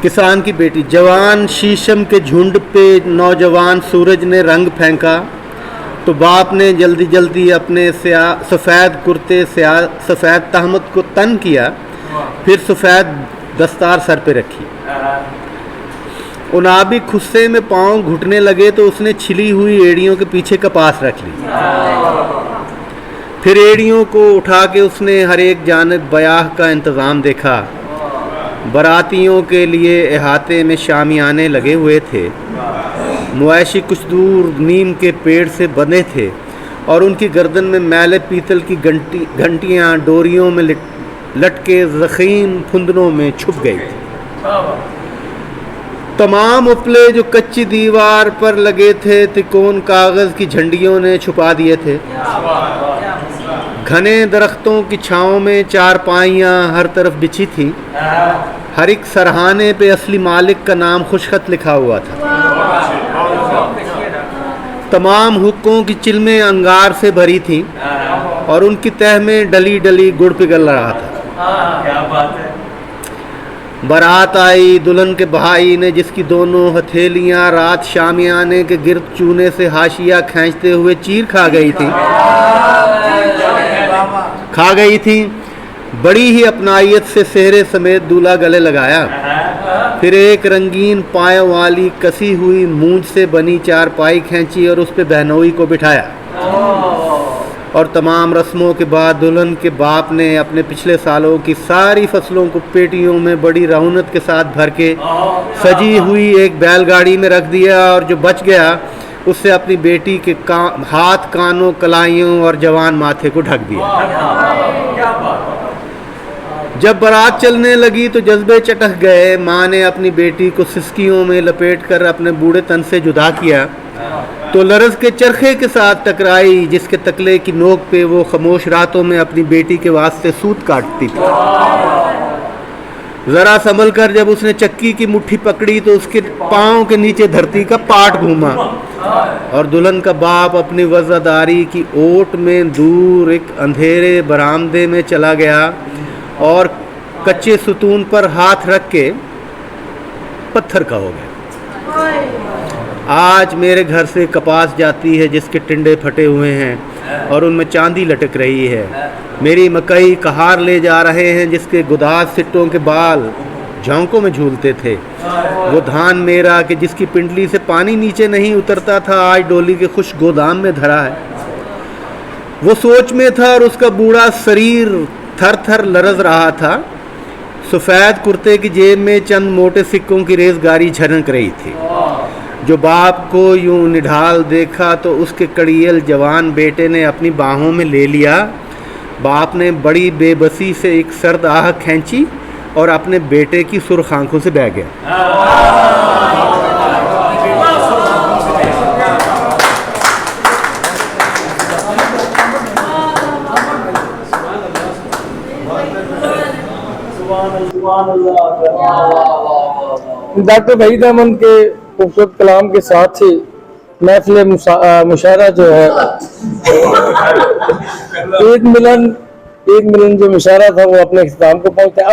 किसान की बेटी। जवान शीशम के झुंड पे नौजवान सूरज ने रंग फेंका, तो बाप ने जल्दी जल्दी अपने सफ़ेद कुर्ते सफ़ेद तहमत को तन किया, फिर सफ़ेद दस्तार सर पे रखी। उनाबी खुस्से में पाँव घुटने लगे तो उसने छिली हुई एड़ियों के पीछे कपास रख ली। फिर एड़ियों को उठा के उसने हर एक जानिब ब्याह का इंतज़ाम देखा। बारातियों के लिए अहाते में शामियाने लगे हुए थे। मुआशी कुछ दूर नीम के पेड़ से बंधे थे और उनकी गर्दन में मैले पीतल की घंटियाँ डोरियों में लटके ज़ख़ीम फुंदनों में छुप गई थी। तमाम उपले जो कच्ची दीवार पर लगे थे तिकोन कागज़ की झंडियों ने छुपा दिए थे। घने दरख्तों की छाँव में चारपाइयाँ हर तरफ बिछी थी। हर एक सरहाने पे असली मालिक का नाम खुशखत लिखा हुआ था। तमाम हुक्कों की चिलमें अंगार से भरी थी और उनकी तह में डली डली गुड़ पिघल रहा था। क्या बात है। बारात आई दुल्हन के भाई ने, जिसकी दोनों हथेलियां रात शामियाने के गिर्द चूने से हाशिया खींचते हुए चीर खा गई थी। बड़ी ही अपनाइयत से सेहरे समेत दूल्हा गले लगाया। फिर एक रंगीन पायों वाली कसी हुई मूंज से बनी चारपाई खींची और उस पे बहनोई को बिठाया। और तमाम रस्मों के बाद दुल्हन के बाप ने अपने पिछले सालों की सारी फसलों को पेटियों में बड़ी रौनक के साथ भर के सजी हुई एक बैलगाड़ी में रख दिया और जो बच गया उससे अपनी बेटी के हाथ कानों कलाइयों और जवान माथे को ढक दिया। जब बारात चलने लगी तो जज्बे चटक गए। माँ ने अपनी बेटी को सिसकियों में लपेटकर अपने बूढ़े तन से जुदा किया तो लरज के चरखे के साथ टकराई, जिसके तकले की नोक पे वो खामोश रातों में अपनी बेटी के वास्ते सूत काटती थी। ज़रा संभल कर जब उसने चक्की की मुट्ठी पकड़ी तो उसके पाँव के नीचे धरती का पाट घूमा और दुल्हन का बाप अपनी वज़ादारी की ओट में दूर एक अंधेरे बरामदे में चला गया और कच्चे सुतून पर हाथ रख के पत्थर का हो गया। आज मेरे घर से कपास जाती है जिसके टिंडे फटे हुए हैं और उनमें चांदी लटक रही है। मेरी मकई कहार ले जा रहे हैं जिसके गुदाज सिट्टों के बाल झोंकों में झूलते थे। वो धान मेरा कि जिसकी पिंडली से पानी नीचे नहीं उतरता था आज डोली के खुश गोदाम में धरा है। वो सोच में था और उसका बूढ़ा शरीर थर थर लरज रहा था। सफ़ेद कुर्ते की जेब में चंद मोटे सिक्कों की रेज़गारी झनक रही थी। जो बाप को यूं निढाल देखा तो उसके कड़ियल जवान बेटे ने अपनी बाहों में ले लिया। बाप ने बड़ी बेबसी से एक सर्द आह खींची और अपने बेटे की सुर्ख आंखों से बह गया। डॉक्टर वहीद अहमद के खूबसूरत कलाम के साथ ही महफिल मुशायरा जो है ईद मिलन जो मुशायरा था वो अपने इख्तिताम को पहुंचा।